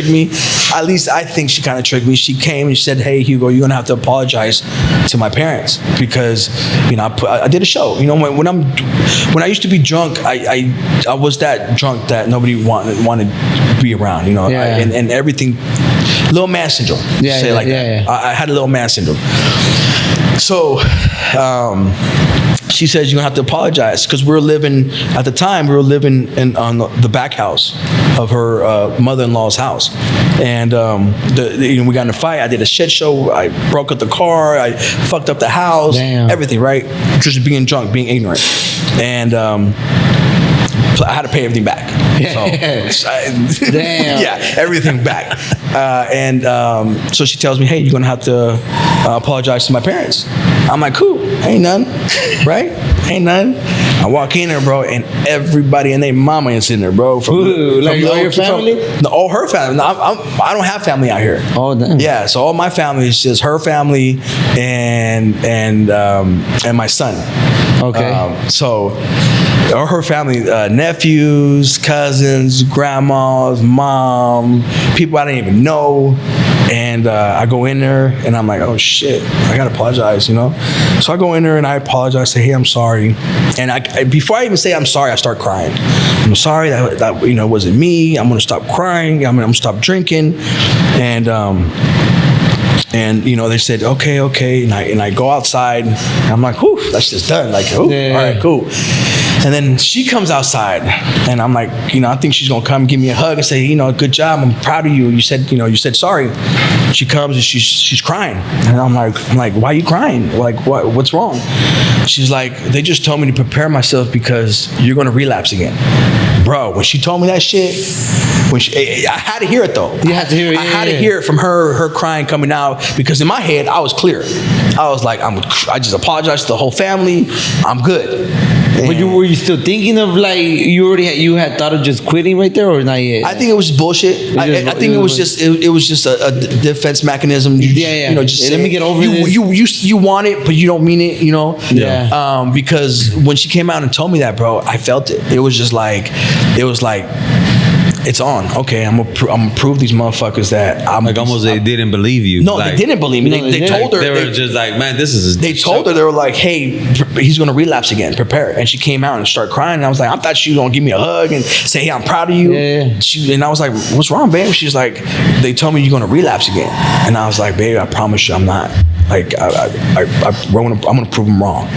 me. At least I think she kind of tricked me. She came and she said, "Hey, Hugo, you're gonna have to apologize to my parents because I did a show. When I used to be drunk, I was that drunk that nobody wanted to be around. And everything, little man syndrome. I had a little man syndrome. So. She says you're gonna have to apologize because we were living on the back house of her mother-in-law's house, and we got in a fight. I did a shit show. I broke up the car. I fucked up the house. Damn. Everything, right? Just being drunk, being ignorant, and so I had to pay everything back. Damn. Yeah, everything back. So she tells me, "Hey, you're gonna have to apologize to my parents." I'm like, "Cool, ain't none, right? Ain't none." I walk in there, bro, and everybody and their mama is in there, bro. All your family? No, all her family. No, I don't have family out here. Oh, damn. Yeah, so all my family is just her family and my son. Okay. So all her family, nephews, cousins, grandmas, mom, people I didn't even know. And I go in there and I'm like, oh shit, I gotta apologize, So I go in there and I apologize, say, hey, I'm sorry. And before I even say I'm sorry, I start crying. I'm sorry that wasn't me. I'm gonna stop crying. I'm gonna stop drinking. And they said, okay. And I go outside and I'm like, whew, that's just done. Like, all right, cool. And then she comes outside and I'm like, I think she's gonna come give me a hug and say, good job, I'm proud of you. You said sorry. She comes and she's crying. And I'm like, why are you crying? Like, what's wrong? She's like, they just told me to prepare myself because you're gonna relapse again. Bro, when she told me that shit, I had to hear it though. You had to hear it. I had to hear it from her crying coming out because in my head I was clear. I was like, I just apologized to the whole family. I'm good. But were you still thinking of you had thought of just quitting right there or not yet? I think it was bullshit. I think it was just a defense mechanism. Just let me get over this. You want it, but you don't mean it. Yeah. Because when she came out and told me that, bro, I felt it. It was like it's on. Okay, I'm gonna prove these motherfuckers that I'm like almost they didn't believe you. No, they didn't believe me. They told her. They were just like, man, this is. They told her, they were like, hey, he's gonna relapse again. Prepare. And she came out and started crying. And I was like, I thought she was gonna give me a hug and say, hey, I'm proud of you. Yeah. And I was like, what's wrong, babe? She's like, they told me you're gonna relapse again. And I was like, babe, I promise you, I'm not. Like, I'm gonna prove them wrong.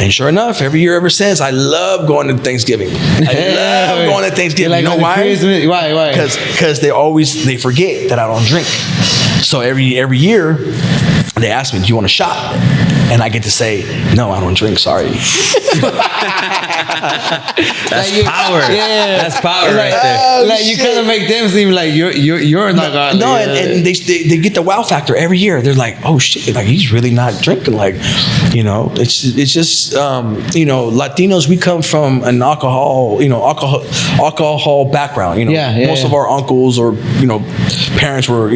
And sure enough, every year ever since, I love going to Thanksgiving. I love going to Thanksgiving. You know why? Why? Because they forget that I don't drink. So every year, they ask me, do you want a shot? And I get to say, no, I don't drink, sorry. That's power. Yeah. That's power right there. Like you kind of make them seem like you're not gonna. No, and they get the wow factor every year. They're like, oh shit, like he's really not drinking. Like, it's just Latinos, we come from an alcohol background. Most of our uncles or parents were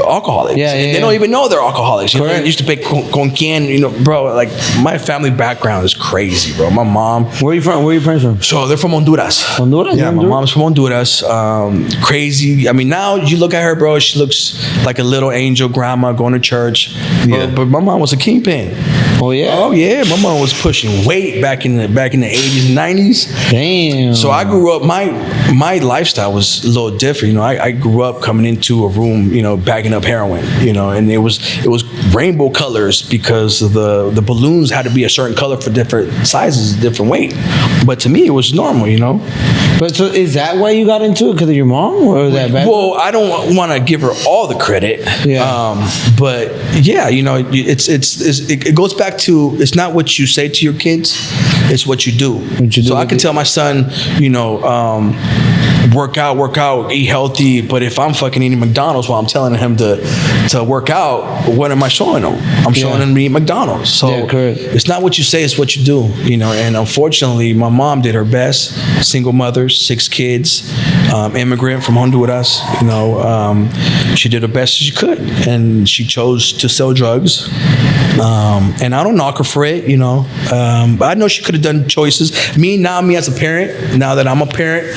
alcoholics. They don't even know they're alcoholics. They used to play con quien, bro. Like my family background is crazy, bro. My mom. Where are you from? Where are your parents from? So they're from Honduras. Honduras? Yeah, my mom's from Honduras. Crazy. I mean, now you look at her, bro. She looks like a little angel grandma going to church. Yeah. But my mom was a kingpin. Oh yeah. Oh yeah. My mom was pushing weight back in the 80s and 90s. Damn. So I grew up. My lifestyle was a little different. I grew up coming into a room, bagging up heroin. And it was rainbow colors because the balloons had to be a certain color for different sizes, different weight. But to me, it was normal. But so is that why you got into it? Because of your mom, or is that bad? Well, I don't want to give her all the credit. Yeah. But yeah, it goes back to it's not what you say to your kids, it's what you do. So I can tell my son, work out, eat healthy. But if I'm fucking eating McDonald's while I'm telling him to work out, what am I showing him? I'm showing him to eat McDonald's. So it's not what you say, it's what you do. And unfortunately, my mom did her best. Single mother, 6 kids. immigrant from Honduras. You know, she did the best she could, and she chose to sell drugs. And I don't knock her for it, you know. But I know she could have done choices. Me as a parent, now that I'm a parent,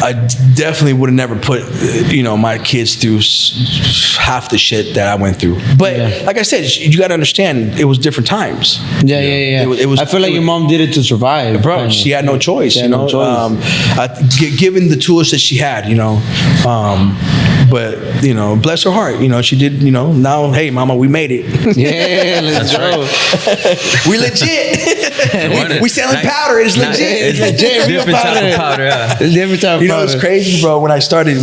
I definitely would have never put, you know, my kids through half the shit that I went through. But like I said, you got to understand, it was different times. Yeah. It was, I feel like your mom did it to survive. Bro, she had no choice, you know. Given the tools that she had, you know. But, you know, bless her heart, you know, she did, you know, now, hey, mama, we made it. Yeah, let's go. We legit. We selling powder. It's legit. It's legit. Different type of powder. Yeah. Different type of You know, powder. it's crazy, bro. When I started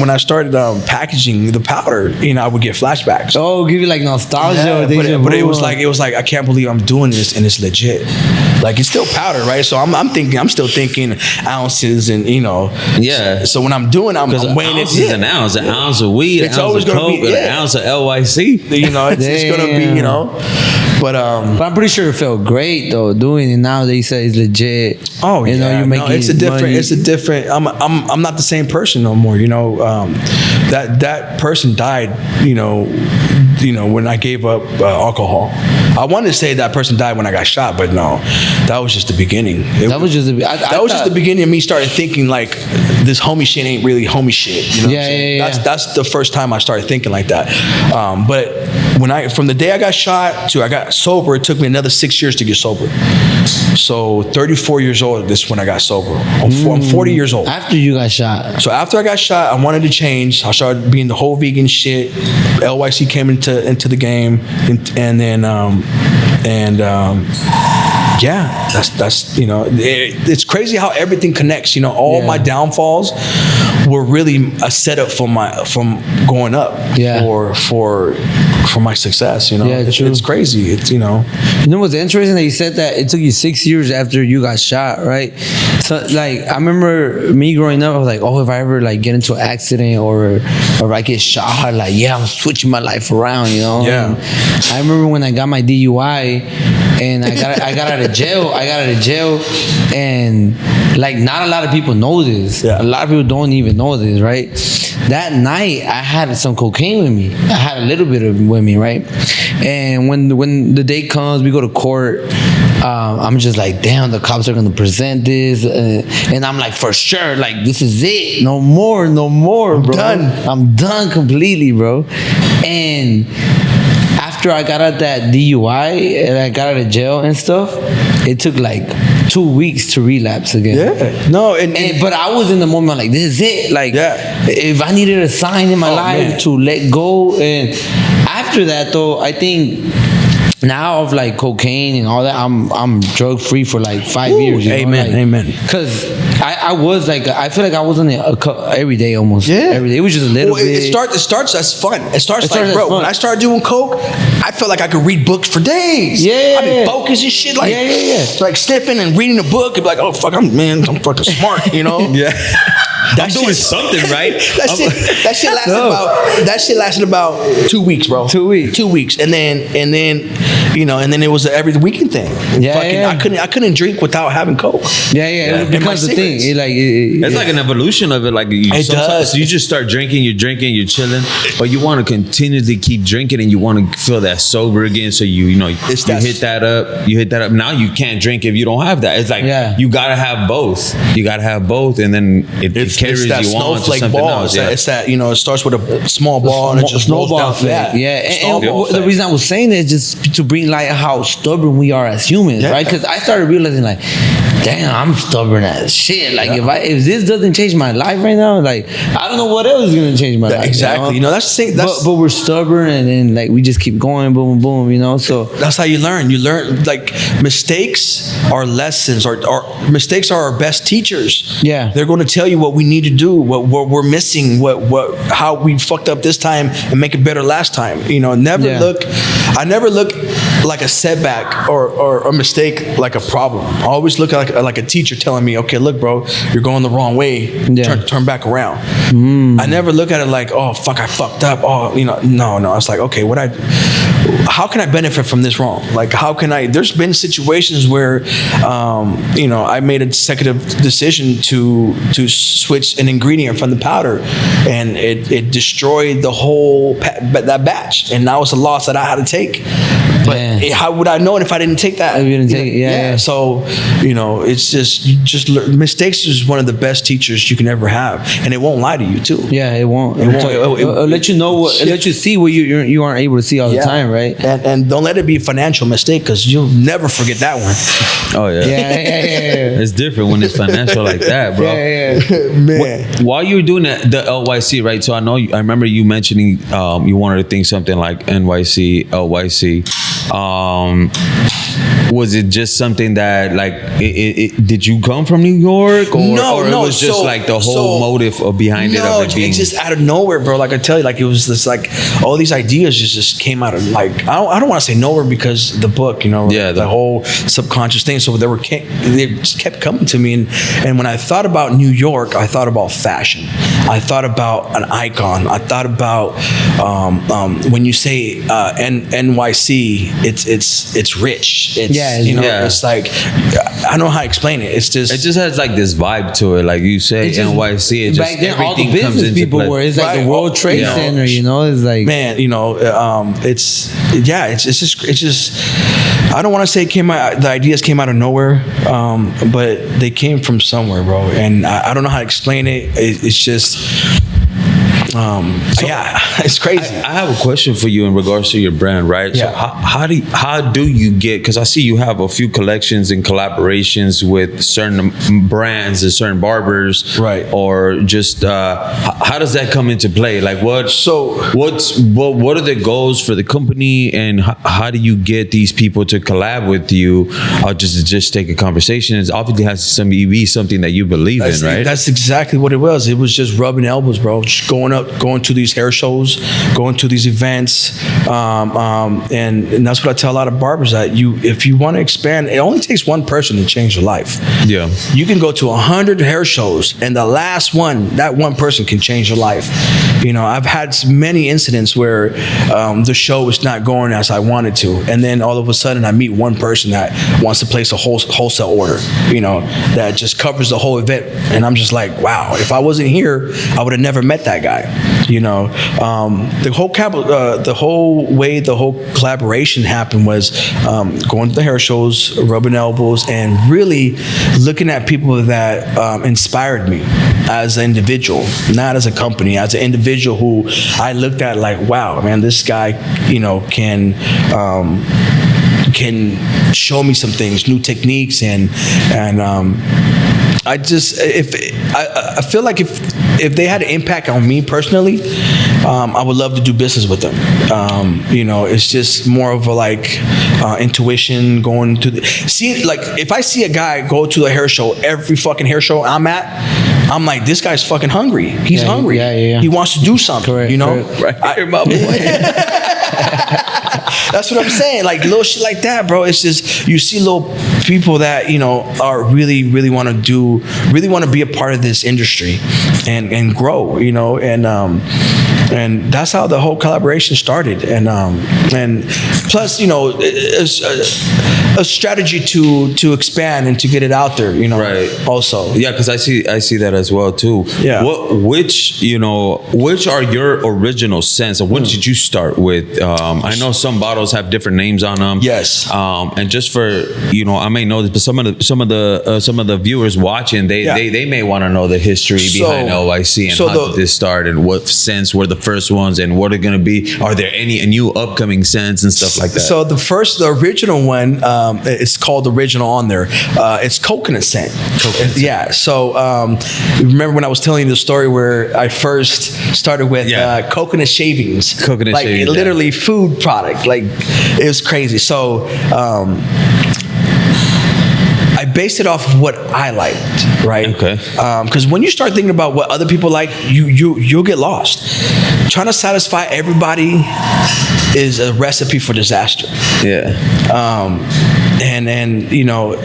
packaging the powder, you know, I would get flashbacks. Oh, give you like nostalgia. Yeah, but it was like I can't believe I'm doing this and it's legit. Like, it's still powder, right? So I'm still thinking ounces and, you know. Yeah. So when I'm doing, I'm weighing it. Is an ounce of weed, It's an ounce always of gonna coke, be, an ounce of LYC. You know, it's gonna be, you know. But I'm pretty sure it felt great though doing it. Now they say it's legit. Oh, you know, yeah. you make it's a different. I'm not the same person no more. You know, that person died. You know, when I gave up alcohol. I wanted to say that person died when I got shot, but no, that was just the beginning. That was just the beginning of me starting thinking like, this homie shit ain't really homie shit. You know Yeah. That's the first time I started thinking like that. But from the day I got shot to I got sober, it took me another 6 years to get sober. So 34 years old, this is when I got sober. I'm 40 years old. After you got shot. So after I got shot, I wanted to change. I started being the whole vegan shit. LYC came into the game, and then yeah, that's you know, it's crazy how everything connects. You know, all my downfalls were really a setup from going up. Yeah. For my success. You know, Yeah, true. It's crazy. It's, you know. You know what's interesting that you said that it took you 6 years after you got shot, right? So like I remember me growing up, I was like, oh, if I ever like get into an accident or if I get shot, like I'm switching my life around, you know? Yeah. And I remember when I got my DUI and I got out of jail. And like not a lot of people know this. Yeah. A lot of people don't even know this, right? That night I had some cocaine with me. I had a little bit of it with me, right? And when the day comes, we go to court. I'm just like, damn, the cops are gonna present this, and I'm like, for sure, like this is it. No more, bro. I'm done completely, bro. And after I got out that DUI and I got out of jail and stuff, it took like 2 weeks to relapse again. Yeah. No, but I was in the moment like, this is it. Like, if I needed a sign in my life to let go. And after that, though, I think now of like cocaine and all that, I'm drug free for like 5 years. You know? Amen. Because I was like, I feel like I was on it every day almost. Yeah. Every day. It was just a little bit. It starts as fun. It starts like, as bro, fun. when I started doing coke, I felt like I could read books for days. Yeah. I'd be focused and shit. Like, like sniffing and reading a book and be like, oh, fuck, I'm fucking smart, you know? Yeah. I'm doing something right. That shit lasted about 2 weeks, bro. 2 weeks. 2 weeks. And then you know, and then it was an every weekend thing. I couldn't drink without having coke. It becomes the thing. It's like an evolution of it. Like you does. You just start drinking, you're chilling, but you want to continuously keep drinking and you want to feel that sober again. So you hit that up. Now you can't drink if you don't have that. It's like you gotta have both. And then it carries that you on to something ball. else. It's that, you know, it starts with a small ball and it just rolls down flat. And the reason I was saying that is just to bring light how stubborn we are as humans, right? Because I started realizing like, damn, I'm stubborn as shit. Like if this doesn't change my life right now, like I don't know what else is gonna change my life. Exactly. You know, that's the thing. But we're stubborn, and then like we just keep going, boom, boom. You know, so that's how you learn. You learn like mistakes are lessons, or mistakes are our best teachers. Yeah, they're going to tell you what we need to do, what we're missing, how we fucked up this time, and make it better last time. You know, I never look like a setback or a mistake like a problem. I always look like a teacher telling me, okay, look, bro, you're going the wrong way. Turn back around. I never look at it like, oh fuck, I fucked up. Oh, no. It's like, okay, how can I benefit from this wrong? Like, how can I? There's been situations where, I made a executive decision to switch an ingredient from the powder, and it destroyed the whole that batch, and that was a loss that I had to take. But how would I know it if I didn't take that? You didn't take it, yeah. So, it's just mistakes is one of the best teachers you can ever have, and it won't lie to you too. Yeah, it won't. It'll let you know. It'll let you see what you aren't able to see all the time, right? And don't let it be a financial mistake, because you'll never forget that one. Oh yeah. Yeah. It's different when it's financial like that, bro. Man. While you were doing the LYC, right? So I remember you mentioning you wanted to think something like NYC, LYC. Was it just something that did you come from New York, or it was just the whole motive behind it? No, it's just out of nowhere, bro. Like I tell you, it was this all these ideas just came out of I don't want to say nowhere, because the book, the whole subconscious thing. So they just kept coming to me, and when I thought about New York, I thought about fashion. I thought about an icon. I thought about when you say NYC, it's rich. It's like, I don't know how to explain it. It's just, it just has this vibe to it. Like you say, NYC. It just, back then, all the everything comes business into people play. were. It's like the World Trade Center. It's like, man. It's just. I don't want to say the ideas came out of nowhere, but they came from somewhere, bro. And I don't know how to explain it. It's just. It's crazy. I have a question for you in regards to your brand, right? Yeah. So how do you get? Because I see you have a few collections and collaborations with certain brands and certain barbers, right? Or just how does that come into play? Like what are the goals for the company, and how do you get these people to collab with you, or just take a conversation? It obviously has to be something that you believe in, right? That's exactly what it was. It was just rubbing elbows, bro. Just going to these hair shows, going to these events, and that's what I tell a lot of barbers, that if you want to expand, it only takes one person to change your life. Yeah, you can go to 100 hair shows, and the last one, that one person can change your life. I've had many incidents where the show is not going as I wanted to, and then all of a sudden I meet one person that wants to place a wholesale order, that just covers the whole event, and I'm just like, wow, if I wasn't here, I would have never met that guy. The whole way the whole collaboration happened was going to the hair shows, rubbing elbows, and really looking at people that inspired me as an individual, not as a company, as an individual who I looked at like, wow, man, this guy, can show me some things, new techniques, and I feel like if they had an impact on me personally, I would love to do business with them. It's just more of a intuition, going to if I see a guy go to a hair show, every fucking hair show I'm like, this guy's fucking hungry. He's hungry. Yeah. He wants to do something. Correct. Right here, my boy. That's what I'm saying. Little shit like that, bro. It's just, you see little people that, are really want to be a part of this industry and grow, and that's how the whole collaboration started. And plus, a strategy to expand and to get it out there, right. Also. Yeah, because I see that as well too. Yeah. Which are your original scents, or what did you start with? I know some bottles have different names on them. Yes. And just for I may know this, but some of the viewers watching, they may want to know the history behind LYC, and how did this start, and what scents were the first ones, and what are going to be? Are there any new upcoming scents and stuff like that? So the original one, it's called Original on there. It's coconut scent. Yeah. So remember when I was telling you the story where I first started with coconut shavings? Coconut shavings. Literally food product. It was crazy. So I based it off of what I liked, right? Okay. Because when you start thinking about what other people like, you'll get lost. Trying to satisfy everybody is a recipe for disaster. Yeah. And you know,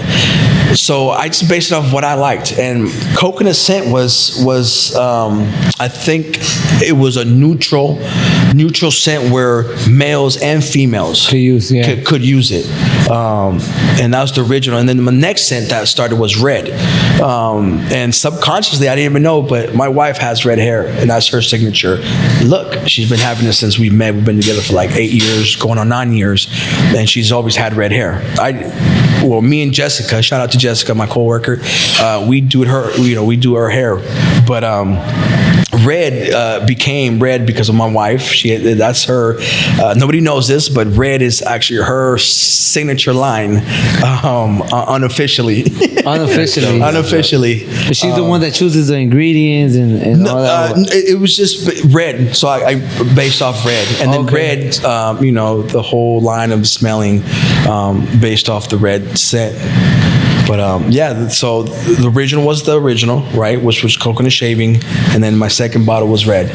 so I just based it off what I liked, and coconut scent was I think it was a neutral scent where males and females Could use, could use it, and that was the original. And then the next scent that started was red, and subconsciously I didn't even know, but my wife has red hair, and that's her signature look. She's been having it since we met. We've been together for like 8 years, going on 9 years, and she's always had red hair. Me and Jessica, shout out to Jessica, my coworker, we do her hair, but red became red because of my wife. That's her. Nobody knows this, but red is actually her signature line, unofficially. Unofficially. But she's the one that chooses the ingredients and all that. It was just red, so I based off red, and then red, the whole line of smelling based off the red scent. But so the original was the original, right, which was coconut shaving, and then my second bottle was red,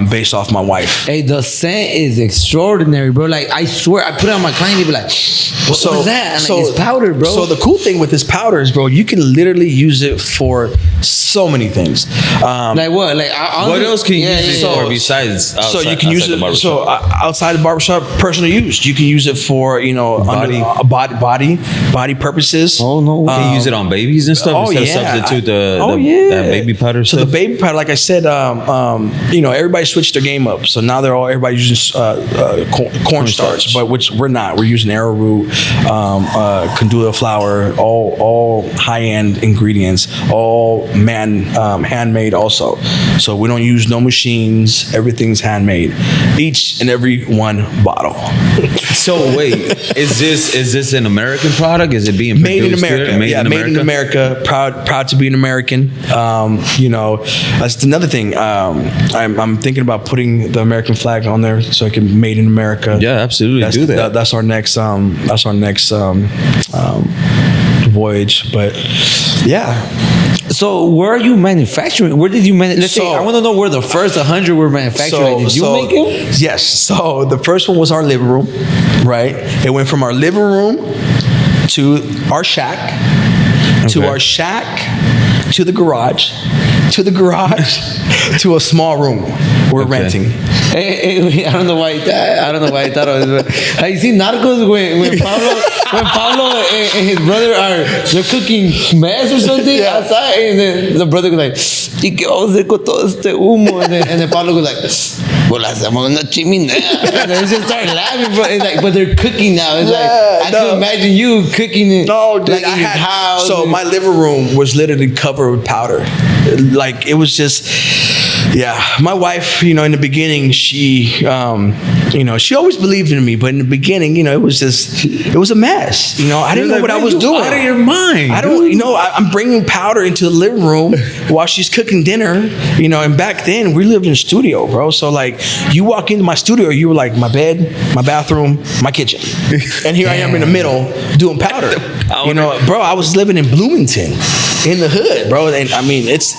based off my wife. Hey, the scent is extraordinary, bro. Like, I swear, I put it on my client, they be like, what was that? And it's powder, bro. So the cool thing with this powder is, bro, you can literally use it for so many things. Like what? Like, what else can you use it for besides outside? So you can use it. So outside the barbershop, personal use. You can use it for body purposes. Oh no. Can you use it on babies and stuff instead of substitute that baby powder stuff? So the baby powder, like I said, everybody switched their game up. So now everybody using cornstarch, but which we're not. We're using arrowroot, condola flour, all high-end ingredients, all handmade also. So we don't use no machines. Everything's handmade. Each and every one bottle. So wait, is this an American product? Is it being made in produced America? here? Made in America. Proud to be an American. That's another thing. I'm thinking about putting the American flag on there so it can made in America. Yeah, absolutely. Do that. That's our next. Voyage, but yeah. So where are you manufacturing? Where did you Let's say I want to know where the first 100 were manufactured. Did you make them? Yes. So the first one was our living room, right? It went from our living room to our shack, to our shack, to the garage, to a small room we're renting. Hey, I don't know why I thought of it. Have you seen Narcos when Pablo and his brother they're cooking mess or something outside, and then the brother goes like, "¿Y qué vamos a hacer con todo este humo?" And then Pablo goes like, "Well, hacemos una chimenea." And they just start laughing, bro. It's like, but they're cooking now. It's I can imagine you cooking it. No, dude, like in your house. So my living room was literally covered with powder. Like it was just. Yeah, my wife, in the beginning, she, she always believed in me, but in the beginning, it was a mess. I didn't know what I was doing. Out of your mind. I don't, I'm bringing powder into the living room while she's cooking dinner, and back then we lived in a studio, bro. So like you walk into my studio, you were like my bed, my bathroom, my kitchen. And here I am in the middle doing powder. Bro, I was living in Bloomington in the hood, bro. And I mean, it's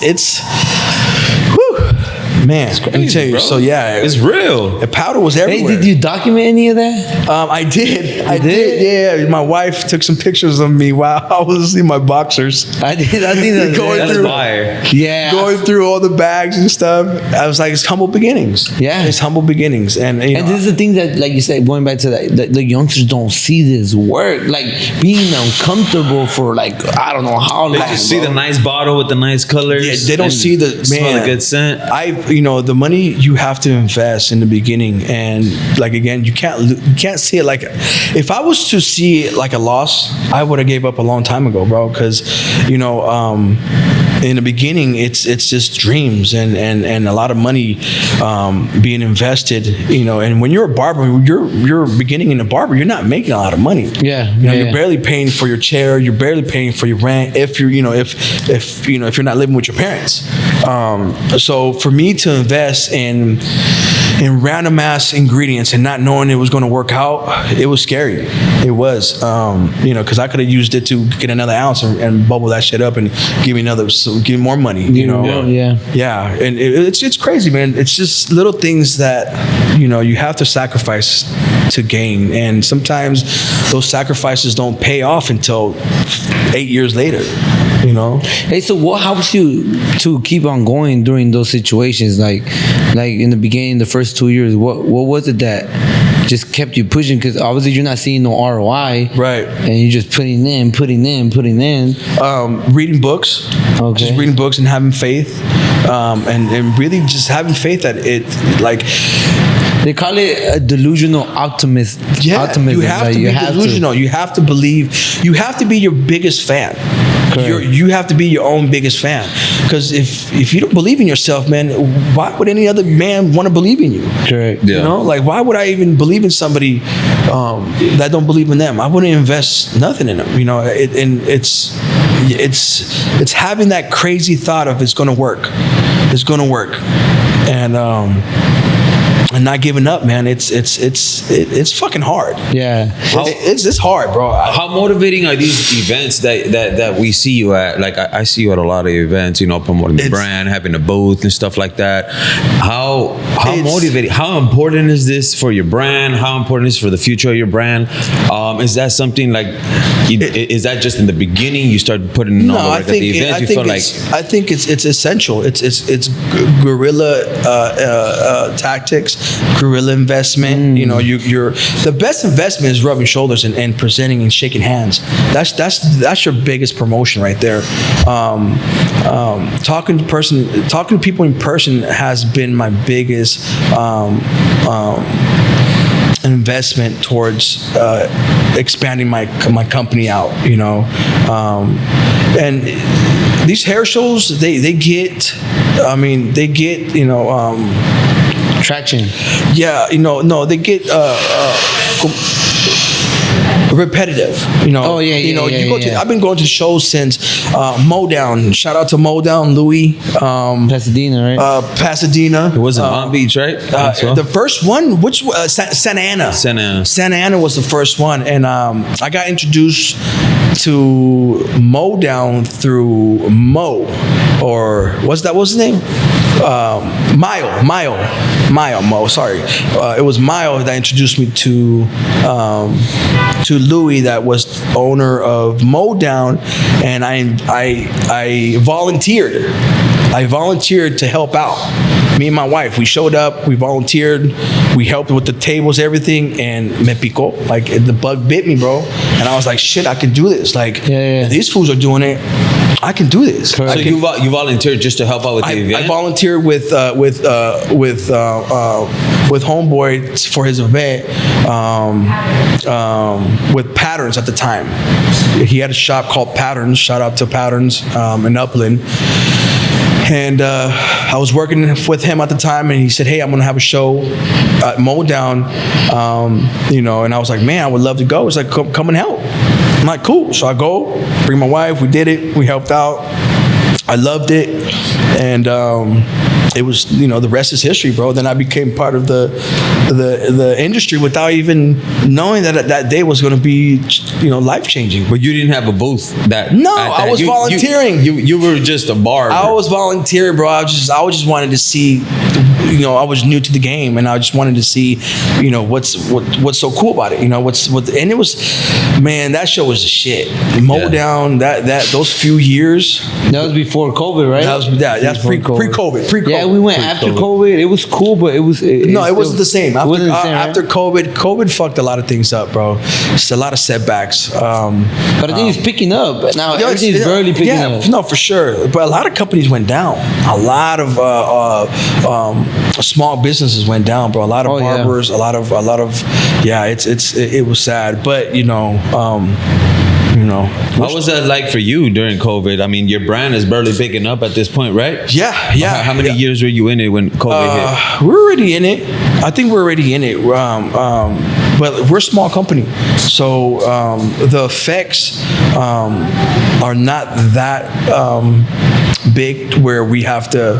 man, let me tell you. Bro. So yeah, it's real. The powder was everywhere. Hey, did you document any of that? I did. I did. Yeah, my wife took some pictures of me while I was in my boxers. I did. I think that's through fire. Yeah, going through all the bags and stuff. I was like, it's humble beginnings. Yeah, it's humble beginnings. And this is the thing that, like you said, going back to that, the youngsters don't see this work, like being uncomfortable for like I don't know how long. They just see the nice bottle with the nice colors. Yeah, they don't see the smell a good scent. The money you have to invest in the beginning, and like again, you can't see it like. If I was to see it like a loss, I would have gave up a long time ago, bro. Because in the beginning, it's just dreams and a lot of money being invested. And when you're a barber, you're beginning in a barber, you're not making a lot of money. Yeah, you're barely paying for your chair. You're barely paying for your rent if you're if you're not living with your parents. So for me to invest in in random ass ingredients and not knowing it was going to work out, it was scary. It was, because I could have used it to get another ounce and bubble that shit up and give me more money. Yeah, and it's crazy, man. It's just little things that you have to sacrifice to gain, and sometimes those sacrifices don't pay off until 8 years later. Hey, so what helps you to keep on going during those situations? Like in the beginning, the first 2 years, what was it that just kept you pushing? Because obviously you're not seeing no ROI, right? And you're just putting in. Reading books, just reading books and having faith, and really just having faith that it they call it a delusional optimism. Optimism. You have to be delusional. You have to believe. You have to be your biggest fan. You have to be your own biggest fan. Because if you don't believe in yourself, man, why would any other man want to believe in you? Correct. Yeah. Why would I even believe in somebody that don't believe in them? I wouldn't invest nothing in them. It's having that crazy thought of it's gonna work. It's gonna work. And not giving up, man. It's fucking hard. Yeah, it's hard, bro. How motivating are these events that we see you at? Like I see you at a lot of events, promoting the brand, having a booth and stuff like that. How motivating? How important is this for your brand? How important is it for the future of your brand? Is that something is that just in the beginning you started putting in all the work at the events? I think it's essential. It's guerrilla tactics. Guerrilla investment. You're the best investment is rubbing shoulders and presenting and shaking hands. That's your biggest promotion right there. Talking to people in person has been my biggest investment towards expanding my company out. And these hair shows they get traction. Yeah, they get repetitive. I've been going to shows since Modown. Shout out to Modown, Louis. Pasadena, right? Pasadena. It was in Long Beach, right? The first one, which Santa Ana. Santa Ana was the first one, and I got introduced to Modown through Mo, or what's his name? Mo. Sorry, it was Mile that introduced me to Louis, that was owner of Modown, and I volunteered. I volunteered to help out. Me and my wife, we showed up, we volunteered, we helped with the tables, everything, and me picó. The bug bit me, bro. And I was like, shit, I can do this. These fools are doing it. I can do this. So you volunteered just to help out with the event? I volunteered with Homeboy for his event with Patterns at the time. He had a shop called Patterns. Shout out to Patterns in Upland. And I was working with him at the time, and he said, hey, I'm going to have a show at Modown, and I was like, man, I would love to go. It's like, come and help. I'm like, cool. So I go, bring my wife, we did it, we helped out. I loved it, and it was, the rest is history, bro. Then I became part of the industry without even knowing that day was going to be, life changing. But you didn't have a booth I was volunteering. You were just a bar. I was volunteering, bro. I just wanted to see. I was new to the game, and I just wanted to see, what's so cool about it. And it was, man, that show was the shit. Modown, those few years. That was before COVID, right? That's pre-COVID. Yeah, we went after COVID. It was cool, but it wasn't the same. After right? COVID fucked a lot of things up, bro. Just a lot of setbacks. But I think it's picking up now. Everything's barely picking up. No, for sure. But a lot of companies went down. A lot of small businesses went down, bro. A lot of barbers. Yeah. A lot of. Yeah, it was sad, but What was that like for you during COVID? I mean, your brand is barely picking up at this point, right? Yeah. How many years were you in it when COVID hit? We're already in it. I think we're already in it. but we're a small company, so the effects are not that big where we have to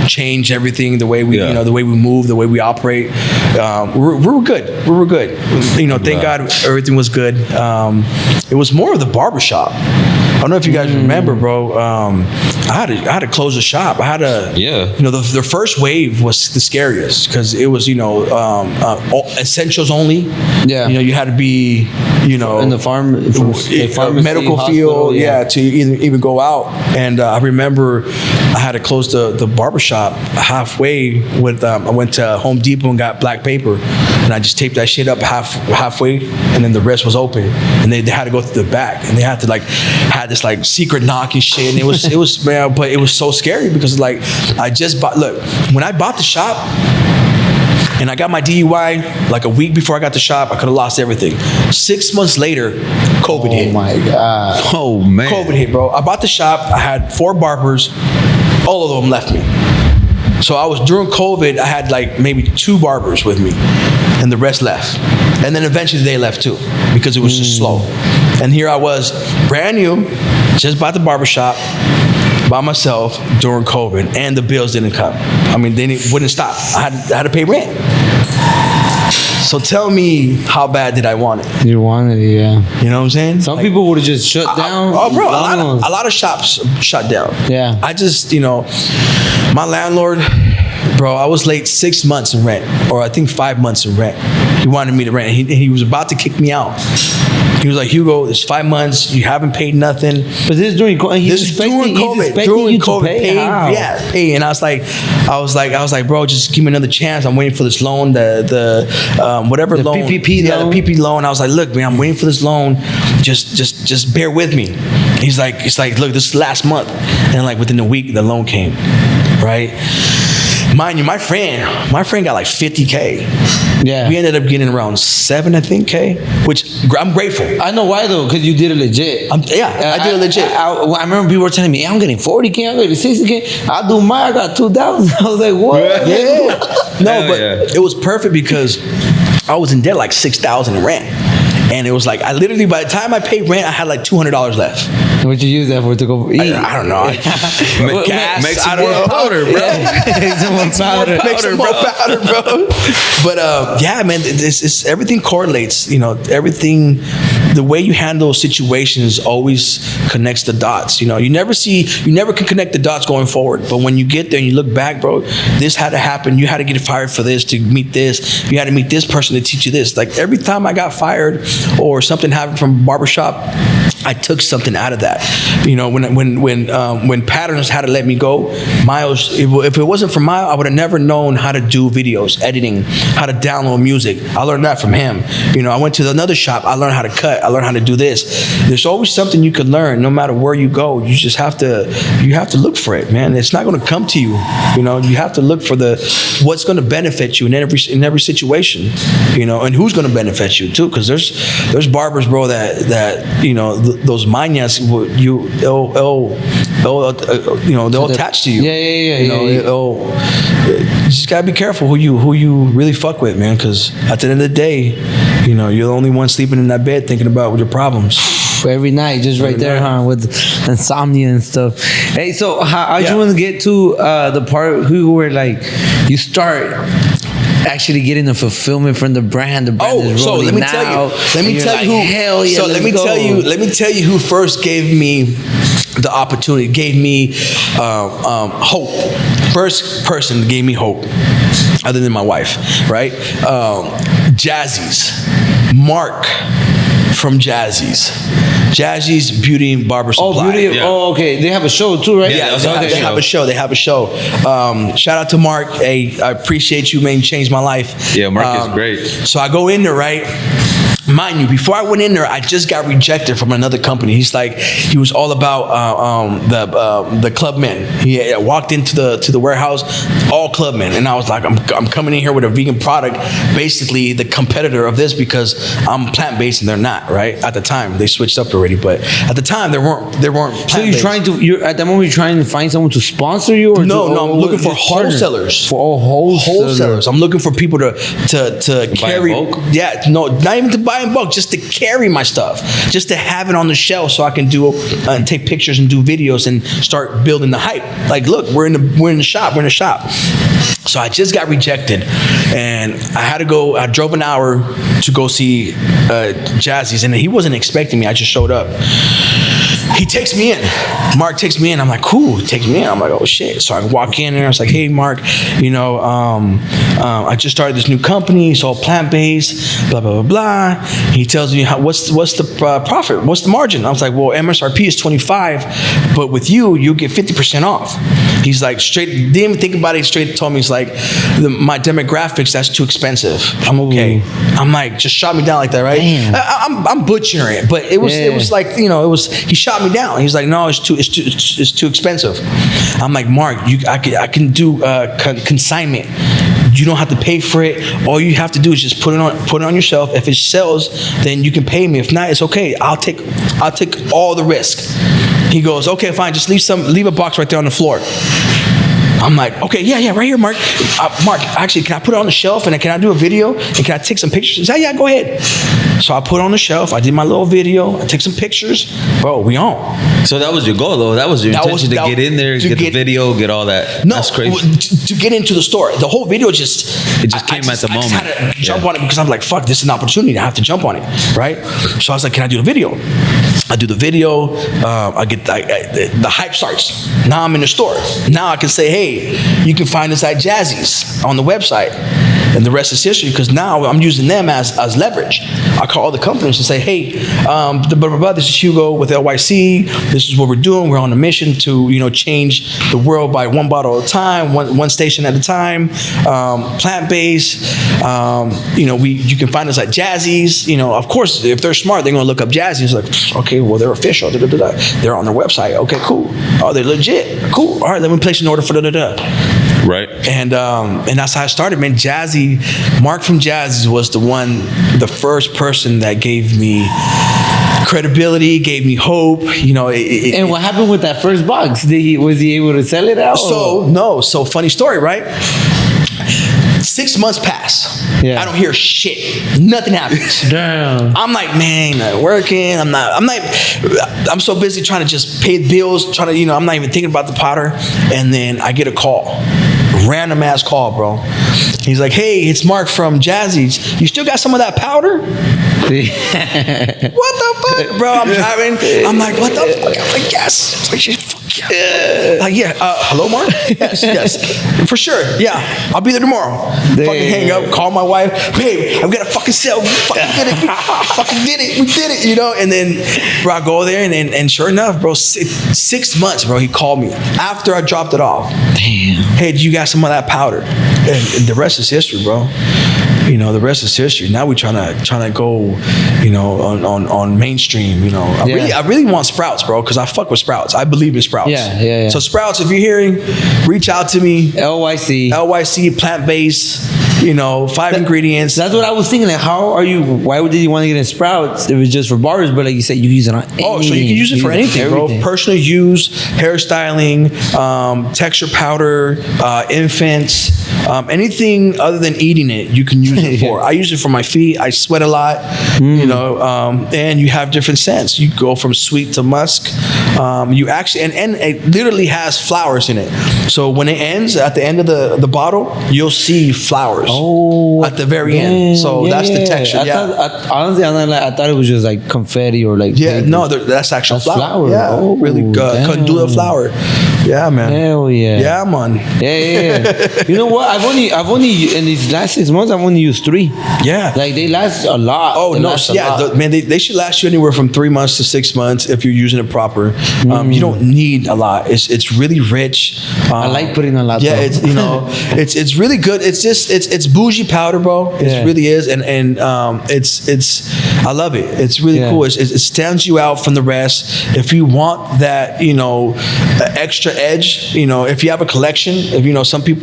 change everything, the way we the way we move, the way we operate. We were good. Thank God everything was good. It was more of the barbershop. I don't know if you guys remember, bro. I had to close the shop. I had to, the first wave was the scariest because it was, essentials only. Yeah. You had to be, in the medical field, to even go out. And I remember I had to close the barbershop halfway with, I went to Home Depot and got black paper. And I just taped that shit up halfway, and then the rest was open. And they had to go through the back, and they had to had this secret knock and shit. And it was man, but it was so scary because I just bought. Look, when I bought the shop, and I got my DUI a week before I got the shop, I could have lost everything. 6 months later, COVID hit. Oh my God. Oh man. COVID hit, bro. I bought the shop. I had 4 barbers. All of them left me. So during COVID, I had maybe 2 barbers with me, and the rest left. And then eventually they left too, because it was just slow. And here I was, brand new, just bought the barbershop by myself during COVID, and the bills didn't come. I mean, wouldn't stop. I had to pay rent. So tell me, how bad did I want it? You wanted it, yeah. You know what I'm saying? Some people would have just shut down. Oh, bro, a lot of shops shut down. Yeah. I just, my landlord, bro, I was late 6 months in rent, or I think 5 months in rent. He wanted me to rent. He was about to kick me out. He was like, Hugo, it's 5 months. You haven't paid nothing. But this is during COVID. This is during COVID. During COVID, pay. And I was like, bro, just give me another chance. I'm waiting for this loan, the whatever the loan, PPP loan. The PPP loan. I was like, look, man, I'm waiting for this loan. Just bear with me. He's like, look, this is last month, and within a week, the loan came, right? Mind you, my friend got $50K. Yeah. We ended up getting around 7, I think, K, which I'm grateful. I know why though, because you did it legit. I did it legit. I remember people were telling me, I'm getting 40K, I'm getting 60K. I do mine, I got 2,000. I was like, what? Yeah. No, but it was perfect because I was in debt $6,000 in rent. And it was I literally, by the time I paid rent, I had $200 left. What'd you use that for to go eat? I don't know. Gas. Make some more powder, bro. Make some more powder. Make some more powder, bro. But yeah, man, it's everything correlates. Everything. The way you handle situations always connects the dots. You never can connect the dots going forward. But when you get there and you look back, bro, this had to happen. You had to get fired for this to meet this. You had to meet this person to teach you this. Every time I got fired or something happened from a barbershop, I took something out of that. When Patterns had to let me go, Miles, if it wasn't for Miles, I would have never known how to do videos, editing, how to download music. I learned that from him. I went to another shop. I learned how to cut. I learned how to do this. There's always something you can learn, no matter where you go. You just have to look for it, man. It's not going to come to you. You have to look for what's going to benefit you in every situation. And who's going to benefit you too, because there's barbers, bro, that those mañas, they'll attach to you. You just gotta be careful who you really fuck with, man, because at the end of the day, you're the only one sleeping in that bed thinking about your problems every night, just right there, huh, with insomnia and stuff. Hey, so I just want to get to the part where you start actually getting the fulfillment from the brand. The brand is rolling let me now. Let me tell you who first gave me the opportunity, gave me hope. First person gave me hope, other than my wife, right? Jazzy's, Mark from Jazzy's Beauty and Barber Supply. Oh, okay. They have a show too, right? Yeah, they have a show. Shout out to Mark. Hey, I appreciate you, man. You changed my life. Yeah, Mark is great. So I go in there, right? mind you, before I went in there, I just got rejected from another company. He was all about the clubmen. He walked into the warehouse, all clubmen, and I was like, I'm coming in here with a vegan product, basically the competitor of this, because I'm plant-based and they're not. Right at the time, they switched up already, but at the time they weren't plant-based. So you're at that moment you're trying to find someone to sponsor you, or no, I'm looking for wholesalers. For wholesalers. I'm looking for people to carry. in bulk? Yeah, no, not even to buy in bulk, just to carry my stuff, just to have it on the shelf so I can do take pictures and do videos and start building the hype. Like, look, we're in the shop. So I just got rejected, and I had to go. I drove an hour to go see Jazzy's, and he wasn't expecting me. I just showed up. He takes me in. Mark takes me in. I'm like, cool. He takes me in. I'm like, oh shit. So I walk in there. I was like, hey, Mark, I just started this new company. It's all plant-based, blah, blah, blah, blah. He tells me, what's the profit? What's the margin? I was like, well, MSRP is 25, but with you get 50% off. He's like, didn't even think about it. Straight told me, he's like, my demographics, that's too expensive. I'm okay. I'm like, just shot me down like that, right? I'm butchering it, but it was like, he shot me down. He's like, no, it's too expensive. I'm like, Mark, I can do consignment. You don't have to pay for it. All you have to do is just put it on your shelf. If it sells, then you can pay me. If not, it's okay. I'll take all the risk. He goes, okay, fine. Just leave a box right there on the floor. I'm like, okay, yeah, right here, Mark. Mark, actually, can I put it on the shelf and can I do a video and can I take some pictures? He said, yeah, go ahead. So I put it on the shelf. I did my little video. I took some pictures. Bro, we on. So that was your goal, though. That was your intention to get in there, get the video, get all that. No, that's crazy. To get into the store. The whole video just came at the moment. I just had to jump on it because I'm like, fuck, this is an opportunity. I have to jump on it, right? So I was like, can I do the video? I do the video. I get the hype starts. Now I'm in the store. Now I can say, hey, you can find us at Jazzy's on the website. And the rest is history, because now I'm using them as leverage. I call all the companies and say, hey, this is Hugo with LYC. This is what we're doing. We're on a mission to, change the world by one bottle at a time, one station at a time, plant-based. You can find us at Jazzy's. Of course, if they're smart, they're going to look up Jazzy's. Like, okay, well, they're official. They're on their website. Okay, cool. Oh, they're legit. Cool. All right, let me place an order for Right. And that's how I started, man. Mark from Jazzy's was the first person that gave me credibility, gave me hope. And what happened with that first box? Was he able to sell it out? So funny story, right? 6 months pass. Yeah. I don't hear shit. Nothing happens. Damn. I'm like, man, not working. I'm so busy trying to just pay the bills, I'm not even thinking about the powder. And then I get a call. Random ass call, bro. He's like, hey, it's Mark from Jazzy's. You still got some of that powder? What the fuck? Bro, I'm driving. I'm like, what the fuck? I'm like, yes. Like, fuck yeah. Like, yeah. Hello, Mark? Yes. For sure. Yeah. I'll be there tomorrow. Fucking hang up, call my wife. Babe, I'm gonna fucking sell. We fucking did it. We did it, And then, bro, I go there and sure enough, bro, 6 months, bro, he called me after I dropped it off. Damn. Hey, do you got some of that powder? And the rest is history, bro. The rest is history. Now we're trying to go, on mainstream. I really want Sprouts, bro, because I fuck with Sprouts. I believe in Sprouts. Yeah. So Sprouts, if you're hearing, reach out to me. LYC, plant-based. 5 ingredients. That's what I was thinking. Like, why did you want to get in Sprouts? It was just for barbers, but like you said, you use it on anything. Oh, so you can use it for anything, bro. Personal use, hairstyling, texture powder, infants, anything other than eating it, you can use it for. I use it for my feet. I sweat a lot, and you have different scents. You go from sweet to musk. You actually, and it literally has flowers in it. So when it ends, at the end of the bottle, you'll see flowers. Oh, at the very end. So that's the texture. Honestly, I thought it was just like confetti or like. Yeah, no, that's actual flower. Yeah, really good. Candula flower. Yeah, man. Hell yeah. Yeah, man. Yeah. You know what? I've only in these last 6 months, I've only used 3. Yeah. Like they last a lot. Oh no, yeah, man. They should last you anywhere from 3 months to 6 months if you're using it proper. You don't need a lot. It's really rich. I like putting a lot. Yeah, it's it's really good. It's it's bougie powder, bro. It really is, and it's I love it. It's really cool. It stands you out from the rest. If you want that, extra edge, if you have a collection, if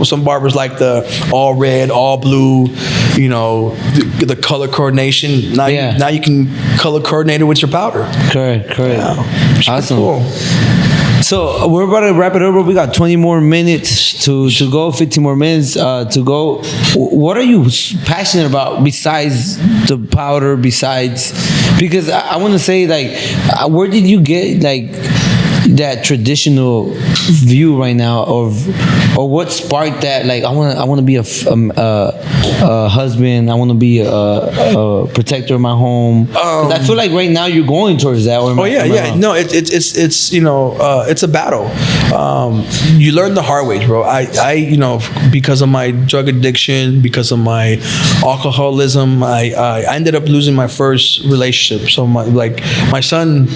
some barbers like the all red, all blue, the color coordination. Now you can color coordinate it with your powder. Correct. Yeah. Awesome. Cool. So we're about to wrap it up. We got 20 more minutes to go, 15 more minutes to go. What are you passionate about besides the powder? Because I want to say, like, where did you get like that traditional view right now or what sparked that? Like, I want to be a husband. I want to be a protector of my home. 'Cause I feel like right now you're going towards that. No, it's a battle. You learn the hard way, bro. I because of my drug addiction, because of my alcoholism, I ended up losing my first relationship. So my son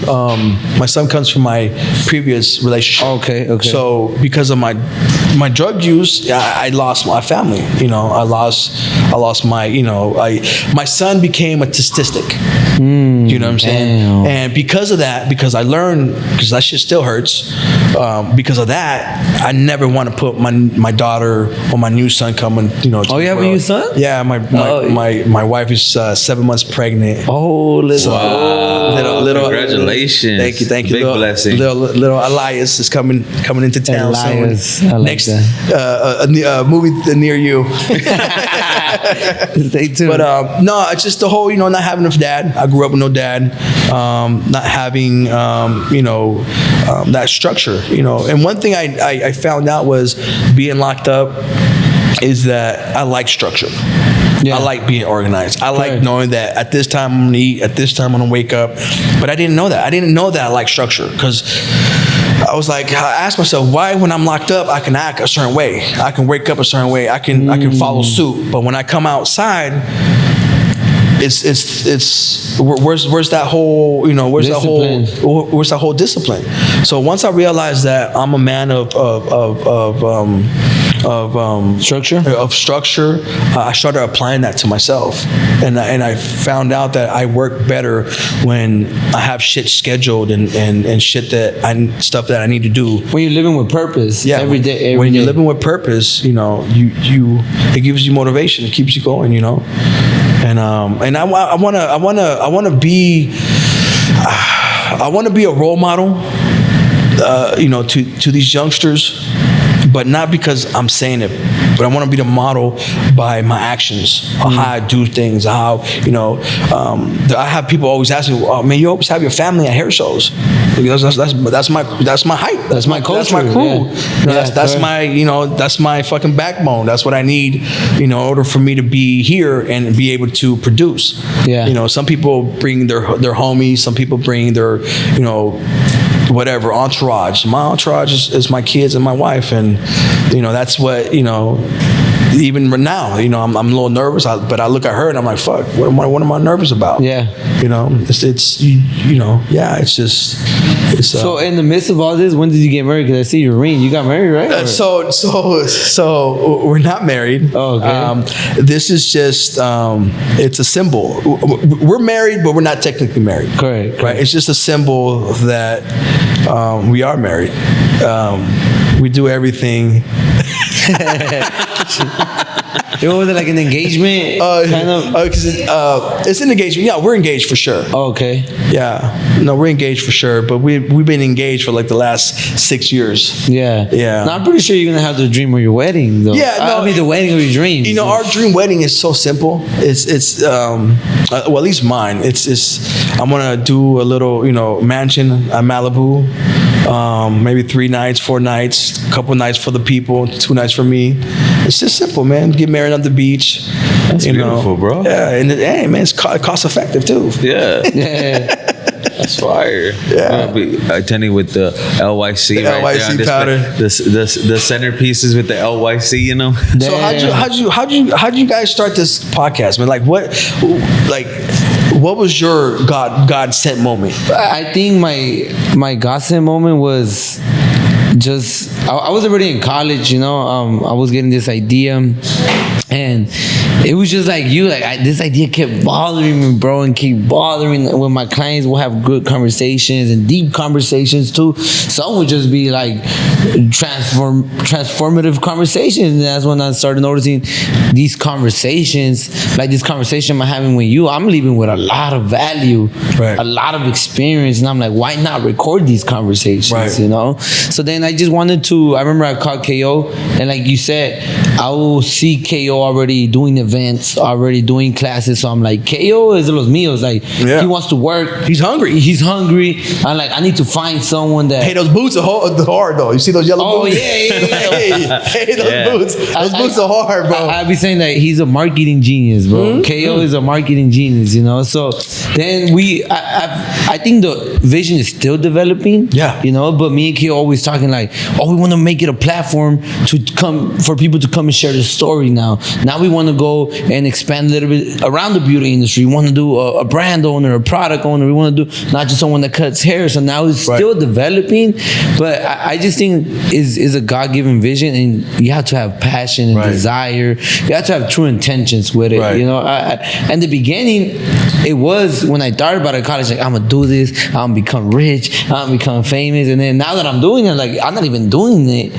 comes from my previous relationship. Okay. So because of my drug use, I lost my family. I lost my son became a statistic. You know what I'm saying? Damn. And because of that, because I learned, because that shit still hurts. Because of that, I never want to put my daughter or my new son coming. You have a new son? Yeah, my wife is 7 months pregnant. Oh, little congratulations! Thank you. Big blessing. Little Elias is coming into town Elias, soon. I like Next that. movie near you. Stay tuned. But no, it's just the whole not having a dad. I grew up with no dad. Not having that structure. And one thing I found out was being locked up is that I like structure. Yeah. I like being organized. I like knowing that at this time I'm gonna eat, at this time I'm gonna wake up. But I didn't know that. I didn't know that I like structure because I was like, I asked myself, why when I'm locked up I can act a certain way, I can wake up a certain way, I can follow suit. But when I come outside, it's where's that whole where's that whole discipline? So once I realized that I'm a man of structure, I started applying that to myself, and I found out that I work better when I have shit scheduled and shit stuff that I need to do. When you're living with purpose, every day. When you're living with purpose, you it gives you motivation, it keeps you going, And I want to be a role model, to these youngsters, but not because I'm saying it, but I want to be the model by my actions, how I do things, how I have people always ask me, oh, man, you always have your family at hair shows. That's my hype. That's my culture. That's my crew. Yeah. That's my fucking backbone. That's what I need, in order for me to be here and be able to produce. Yeah. Some people bring their homies. Some people bring their, whatever entourage. My entourage is my kids and my wife, and that's what even now, I'm a little nervous, but I look at her and I'm like, fuck, what am I nervous about? Yeah. It's so in the midst of all this, when did you get married? Because I see your ring. You got married, right? So we're not married. Oh, okay. This is just, it's a symbol. We're married, but we're not technically married. Correct. Right? It's just a symbol that we are married. We do everything. Was it like an engagement? Kind of? It's an engagement. Yeah, we're engaged for sure. Oh, okay. Yeah. No, we're engaged for sure. But we've been engaged for like the last 6 years. Yeah. Yeah. Now, I'm pretty sure you're going to have the dream of your wedding, though. Yeah. No, the wedding of your dreams. Our dream wedding is so simple. It's well, at least mine. I'm going to do a little, mansion at Malibu. Maybe 3 nights, 4 nights, a couple nights for the people, 2 nights for me. It's just simple, man. Get married on the beach. That's beautiful, bro. Yeah, and hey, man, it's cost effective too. Yeah. Yeah. That's fire. Yeah. I'll be attending with the LYC right LYC there. powder. The centerpieces with the LYC, So how'd you guys start this podcast, man? What was your God sent moment? I think my God sent moment was just I was already in college, I was getting this idea, And it was just like you, like this idea kept bothering me, bro, and keep bothering me. When my clients will have good conversations and deep conversations too. Some would just be like transformative conversations. And that's when I started noticing these conversations, like this conversation I'm having with you, I'm leaving with a lot of value, a lot of experience. And I'm like, why not record these conversations, you know? So then I just wanted to, I remember I called KO, and like you said, I will see KO already doing events, already doing classes. So I'm like, KO is los míos. Like, he wants to work. He's hungry. He's hungry. I'm like, I need to find someone that. Hey, those boots are hard though. You see those yellow boots? Hey, those boots. Those boots are hard, bro. I be saying that he's a marketing genius, bro. KO is a marketing genius, you know. So then I think the vision is still developing. You know, but me and KO always talking like, oh, we want to make it a platform for people to come and share the story now. Now we want to go and expand a little bit around the beauty industry. We want to do a brand owner, a product owner. We want to do not just someone that cuts hair. So now it's still developing, but I just think is a God-given vision, and you have to have passion and desire. You have to have true intentions with it. You know, in the beginning, it was when I thought about it in college, like I'm gonna do this, I'm gonna become rich, I'm gonna become famous, and then now that I'm doing it, like I'm not even doing it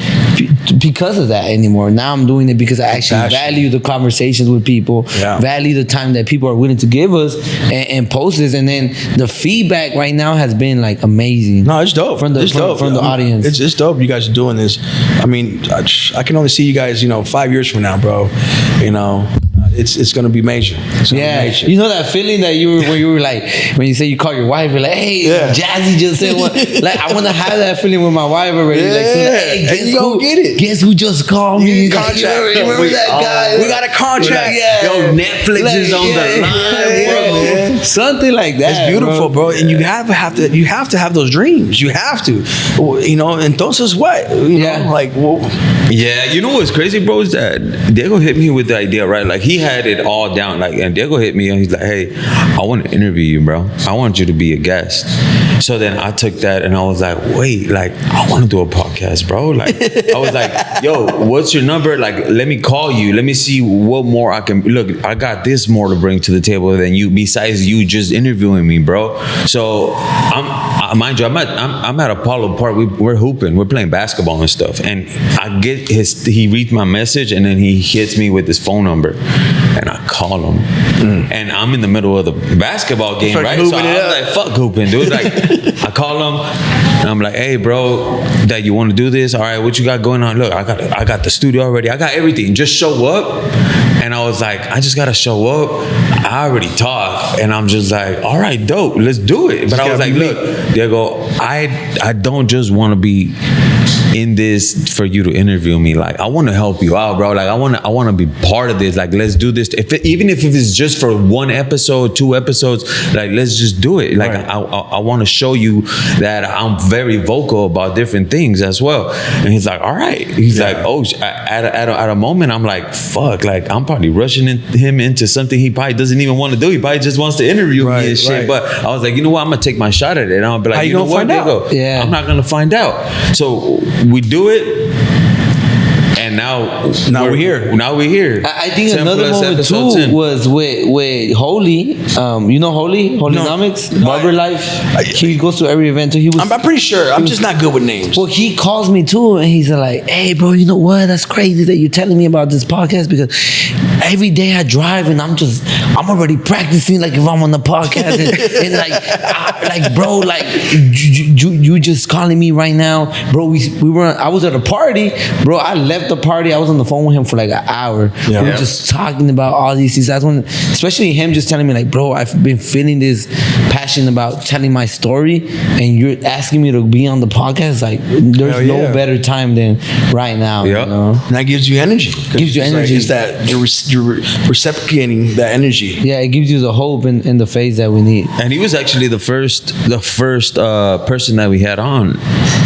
because of that anymore. Now I'm doing it because I actually value the conversations with people, value the time that people are willing to give us and post this, and then the feedback right now has been like amazing. No, it's dope. From the audience. It's dope you guys are doing this. I mean, I can only see you guys, 5 years from now, bro. You know, it's gonna be major. You know that feeling that when you were like, when you say you call your wife, you're like, hey, Jazzy just said one. Like, I want to have that feeling with my wife already. Like, so hey, guess who just called me? Contract. You remember that guy? We got a contract. Yo, Netflix is on the line, bro. Something like that. It's beautiful, bro. And you have to have those dreams. You have to. Entonces what? Yeah, you know what's crazy, bro, is that Diego hit me with the idea, right? Like, he had it all down. Like, and Diego hit me and he's like, hey, I want to interview you, bro. I want you to be a guest. So then I took that and I was like, wait, like, I want to do a podcast, bro. Like, I was like, yo, what's your number? Like, let me call you. Let me see what more I can. Look, I got this more to bring to the table than you, besides you just interviewing me, bro. So mind you, I'm at Apollo Park. We're hooping. We're playing basketball and stuff. And I get he reads my message and then he hits me with his phone number. And I call him. And I'm in the middle of the basketball game, right? So I'm like, fuck hooping, dude. Like, I call him and I'm like, hey, bro, that you want to do this? All right, what you got going on? Look, I got the studio already. I got everything. Just show up. And I was like, I just got to show up. I already talk. And I'm just like, all right, dope. Let's do it. But I was like, look, Diego, I don't just want to be in this for you to interview me. Like, I want to help you out, bro. Like, I want to be part of this. Like, let's do this. Even if it's just for 1 episode, 2 episodes, like, let's just do it. Like, I want to show you that I'm very vocal about different things as well. And he's like, all right. He's like, oh, at a moment, I'm like, fuck. Like, I'm probably rushing him into something he probably doesn't even want to do. He probably just wants to interview me and shit. But I was like, you know what? I'm gonna take my shot at it. And I'll be like, you know what, Diego? I'm not gonna find out. So we do it, and now we're here. Now we're here. I think another moment too was with Holy. You know Holynomics, Barber Life. He goes to every event too. I'm pretty sure. I'm just not good with names. Well, he calls me too, and he's like, "Hey, bro, you know what? That's crazy that you're telling me about this podcast, because every day I drive and I'm already practicing like if I'm on the podcast and like bro, like you just calling me right now, bro. I was at a party, bro. I left the party. I was on the phone with him for like an hour. We were just talking about all these things. That's when, especially him just telling me like, bro, I've been feeling this passion about telling my story, and you're asking me to be on the podcast. Like, there's no better time than right now. You know? And that gives you energy. Gives you energy. It's that you're reciprocating that energy. Yeah, it gives you the hope in the phase that we need. And he was actually the first person that we had on,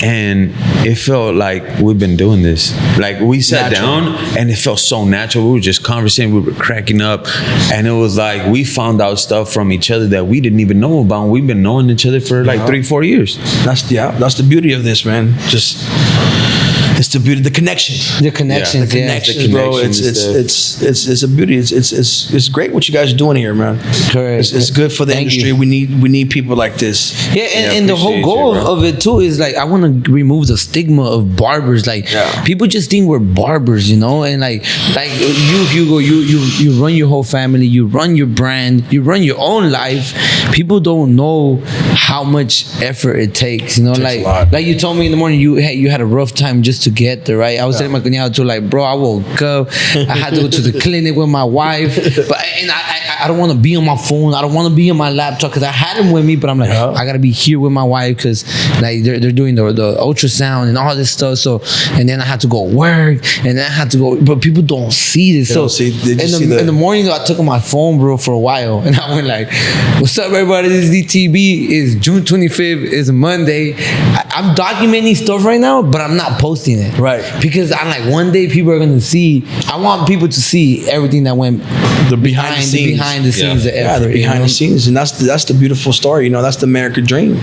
and it felt like we've been doing this. Like, we sat down and it felt so natural. We were just conversing, we were cracking up, and it was like we found out stuff from each other that we didn't even know about. We've been knowing each other for like 3-4 years. That's the beauty of this, man. Just it's the beauty, the connections. The connections, The connections, bro. connections It's a beauty. It's great what you guys are doing here, man. Correct. It's good for the Thank industry. you. We need people like this. Yeah, and the whole appreciate goal you, bro. of it too is like I want to remove the stigma of barbers. Like people just think we're barbers, you know, and like you, Hugo, you run your whole family, you run your brand, you run your own life. People don't know how much effort it takes, you know. Takes a lot. Like you told me in the morning, you had a rough time just to get there, right? I was telling my cuñado too, like, bro, I woke up, I had to go to the clinic with my wife, but I don't want to be on my phone, I don't want to be on my laptop because I had him with me, but I'm like, I gotta be here with my wife because like they're doing the ultrasound and all this stuff. So and then I had to go work, and then I had to go, but people don't see this. In the morning I took on my phone, bro, for a while, and I went like, "What's up, everybody? This is DTB. It's June 25th. It's Monday. I'm documenting stuff right now, but I'm not posting it, Right. Because I'm like, one day people are gonna see. I want people to see everything that went behind the scenes. the effort, The behind the scenes, and that's the beautiful story. You know, that's the American dream.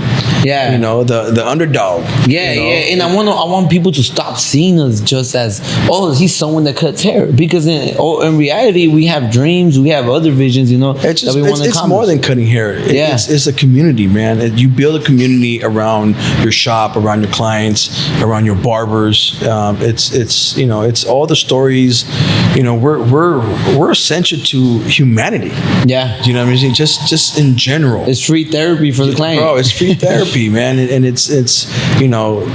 Yeah, you know, the underdog. Yeah, you know? and I want people to stop seeing us just as, oh, he's someone that cuts hair, because in reality we have dreams, we have other visions, you know. It's just, that we want to it's more than cutting hair. It's a community, man. You build a community around your shop, around your clients, around your barbers. It's you know, it's all the stories. You know, we're essential to humanity. Yeah, you know what I mean? Just in general, it's free therapy for the client, bro. It's free therapy, man, and it's you know,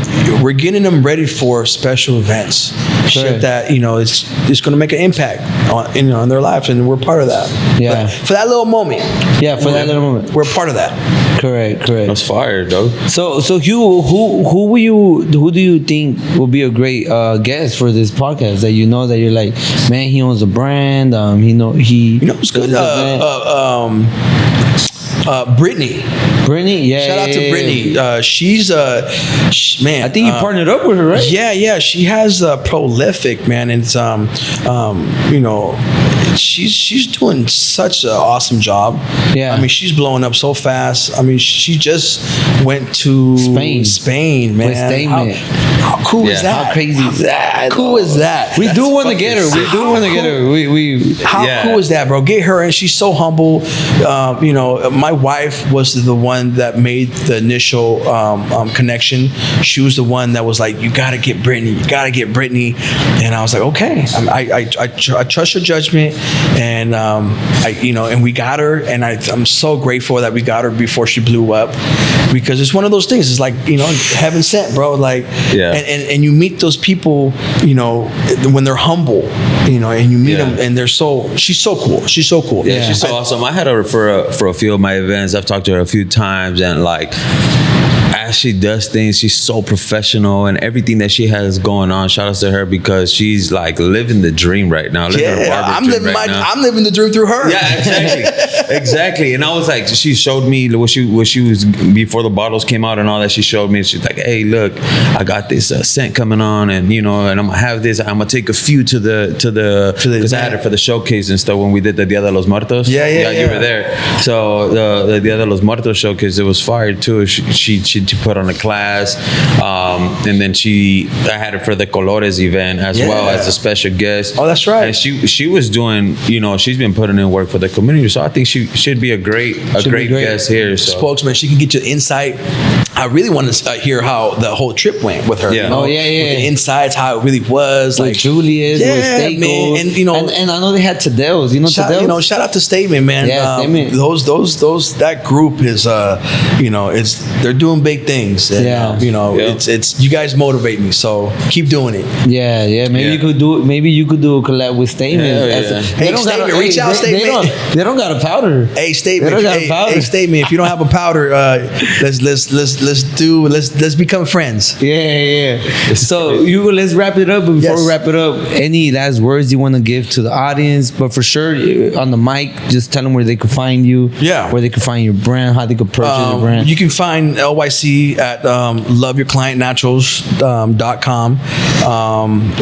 we're getting them ready for special events, shit that, you know, it's going to make an impact on, you know, in their lives, and we're part of that. Yeah, but for that little moment. Yeah, for that little moment, we're part of that. Correct. That's fire, though. So Hugo, who do you think will be a great guest for this podcast? That you know that you're like, man, he owns a brand. You know it's good. Brittany, yeah. Shout out to Brittany. She's man. I think you partnered up with her, right? Yeah. She has Prolific, man, and it's you know, she's doing such an awesome job. Yeah. I mean, she's blowing up so fast. I mean, she just went to Spain, man. How cool is that? How crazy is that? How cool is that? We do want to get her. How cool is that, bro? Get her, and she's so humble. You know, my wife was the one that made the initial connection. She was the one that was like, "You gotta get Brittany. You gotta get Brittany." And I was like, "Okay." I trust your judgment, and you know, and we got her, and I'm so grateful that we got her before she blew up, because it's one of those things. It's like, you know, heaven sent, bro. Like, and you meet those people, you know, when they're humble, you know, and you meet them, and she's so cool. She's so cool. Yeah, she's so awesome. I had her for a few of my events. I've talked to her a few times, and like, as she does things, she's so professional, and everything that she has going on, shout out to her, because she's like living the dream right now. I'm living the dream through her. Yeah, exactly. And I was like, she showed me what she was before the bottles came out and all that. She showed me, she's like, "Hey, look, I got this scent coming on, and you know, and I'm gonna have this. I'm gonna take a few to the because I had it for the showcase and stuff when we did the Dia de los Muertos. Yeah, you were there. So the Dia de los Muertos showcase, it was fire too. She put on a class, and then I had her for the Colores event as well as a special guest. Oh, that's right. And she was doing, you know, she's been putting in work for the community, so I think she should be a great guest here. So. Spokesman, she can get you insight. I really want to hear how the whole trip went with her. Yeah. You know? With the insights, how it really was. Like Julius, with Steakos, man, and you know, and I know they had Tadeos. You know, Tadeos. You know, shout out to Statement, man. Yeah, Statement. Those that group is, you know, they're doing big things. And, you know, it's you guys motivate me, so keep doing it. Yeah. Maybe you could do. Maybe you could do a collab with Statement. Hey, Statement, reach out, Statement. They don't got a powder. Hey, Statement. Hey, Statement. If you don't have a powder, let's become friends. Yeah. So Hugo, let's wrap it up. But before we wrap it up, any last words you want to give to the audience? But for sure, on the mic, just tell them where they could find you. Yeah. Where they could find your brand, how they could purchase your brand. You can find LYC me at loveyourclientnaturals.com.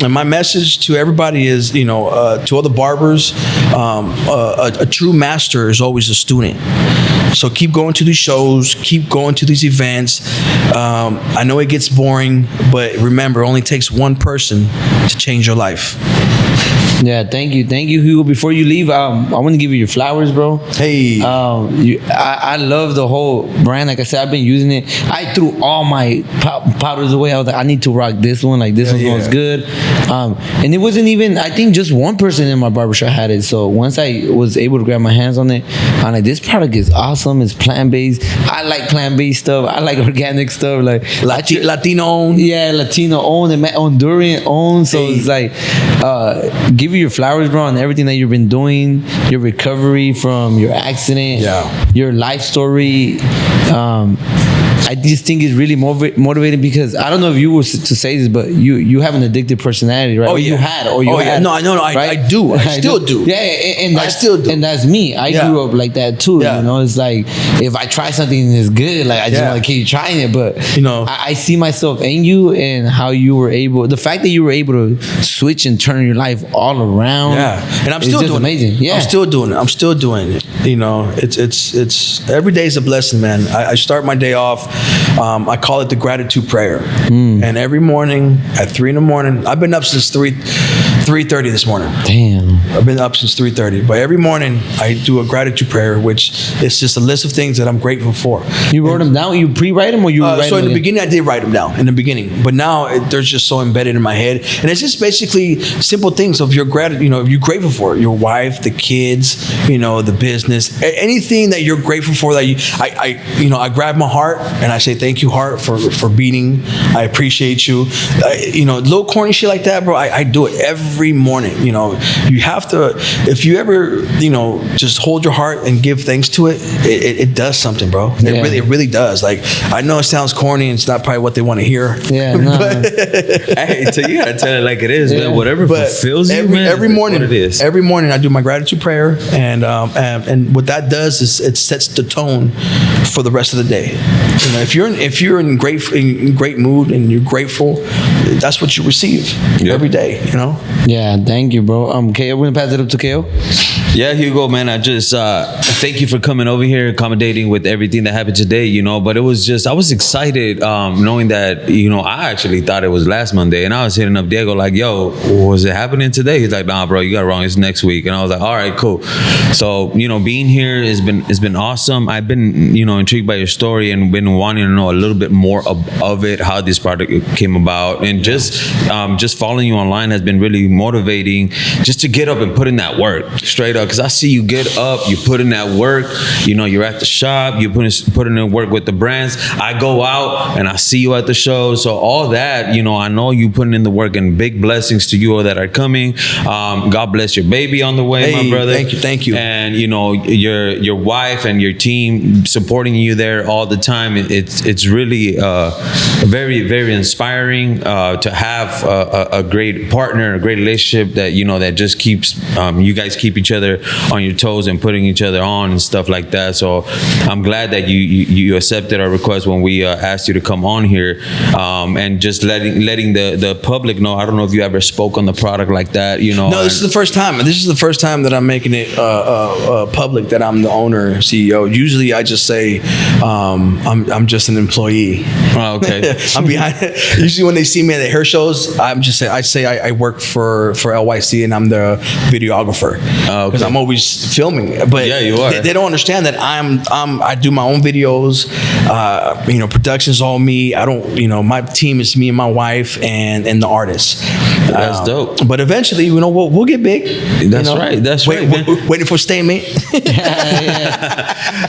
And my message to everybody is, to all the barbers, a true master is always a student. So keep going to these shows, keep going to these events. I know it gets boring, but remember, it only takes one person to change your life. Yeah, thank you, Hugo. Before you leave, I want to give you your flowers, bro. Hey, I love the whole brand. Like I said, I've been using it. I threw all my powders away. I was like, I need to rock this one. Like this one smells good. And it wasn't even. I think just one person in my barbershop had it. So once I was able to grab my hands on it, I'm like, this product is awesome. It's plant based. I like plant based stuff. I like organic stuff. Like Latino owned. Yeah, Latino owned and Honduran owned. So it's like, give you your flowers, bro, on everything that you've been doing, your recovery from your accident, your life story. I just think it's really motivating because I don't know if you were to say this, but you have an addictive personality, right? Oh, yeah. You had. No, right? I do. I still do. Yeah, and I still do. And that's me. I grew up like that too. Yeah. It's like if I try something and it's good, like I just want to keep trying it. But I see myself in you and how you were able. The fact that you were able to switch and turn your life all around. Yeah, and I'm still doing amazing. it. Yeah, I'm still doing it. It's every day is a blessing, man. I start my day off. I call it the gratitude prayer. And every morning at 3 a.m, I've been up since 3:30 this morning. Damn. I've been up since 3:30. But every morning I do a gratitude prayer, which is just a list of things that I'm grateful for. You wrote them down? You pre-write them or you write them? So in the beginning I did write them down in the beginning, but now they're just so embedded in my head. And it's just basically simple things of your gratitude, if you're grateful for it, your wife, the kids, the business, anything that you're grateful for that I grab my heart and I say, thank you, heart, for beating. I appreciate you. Little corny shit like that, bro. I do it every morning. You have to, if you ever, just hold your heart and give thanks to it, it does something, bro. It really does. Like, I know it sounds corny and it's not probably what they want to hear. Yeah, no. Hey, so you gotta tell it like it is, man. Whatever fulfills you, man. Every morning, what it is. Every morning I do my gratitude prayer, and what that does is it sets the tone for the rest of the day. If you're in great mood and you're grateful, that's what you receive every day. Yeah, thank you, bro. KO, we're gonna pass it up to KO. Yeah, Hugo, man, I just thank you for coming over here, accommodating with everything that happened today, but it was just, I was excited knowing that, I actually thought it was last Monday, and I was hitting up Diego like, yo, was it happening today? He's like, nah, bro, you got it wrong, it's next week. And I was like, all right, cool. So, being here has been awesome. I've been, intrigued by your story and been wanting to know a little bit more of it, how this product came about, and just following you online has been really motivating, just to get up and put in that work, straight up. Because I see you get up, you put in that work, you're at the shop, you put in work with the brands. I go out and I see you at the show. So all that, I know you putting in the work, and big blessings to you all that are coming. God bless your baby on the way, my brother. Thank you. And your wife and your team supporting you there all the time. It's really very, very inspiring to have a great partner, a great relationship that that just keeps you guys keep each other on your toes and putting each other on and stuff like that. So I'm glad that you accepted our request when we asked you to come on here, and just letting the public know. I don't know if you ever spoke on the product like that. No, this is the first time. This is the first time that I'm making it public that I'm the owner, CEO. Usually I just say I'm just an employee. Oh, okay. I'm behind. Usually when they see me at the hair shows, I say I work for LYC and I'm the videographer. Because I'm always filming. But yeah, you are. They don't understand that I do my own videos. Production's all me. I don't. My team is me and my wife and the artist. That's dope. But eventually, we'll get big. That's right. That's right. Waiting for statement.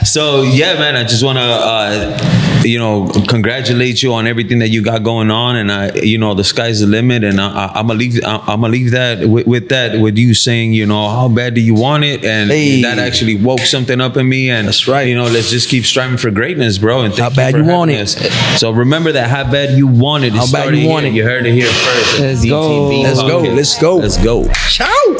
So yeah, man, I just want to congratulate you on everything that you got going on, and the sky's the limit, and I'm gonna leave that with you saying, how bad do you want it, and that actually woke something up in me, and that's right. Let's just keep striving for greatness, bro. And how bad you want it. So remember that, how bad you want it. How bad you want it. You heard it here first. Let's go. Let's go. Let's go. Ciao.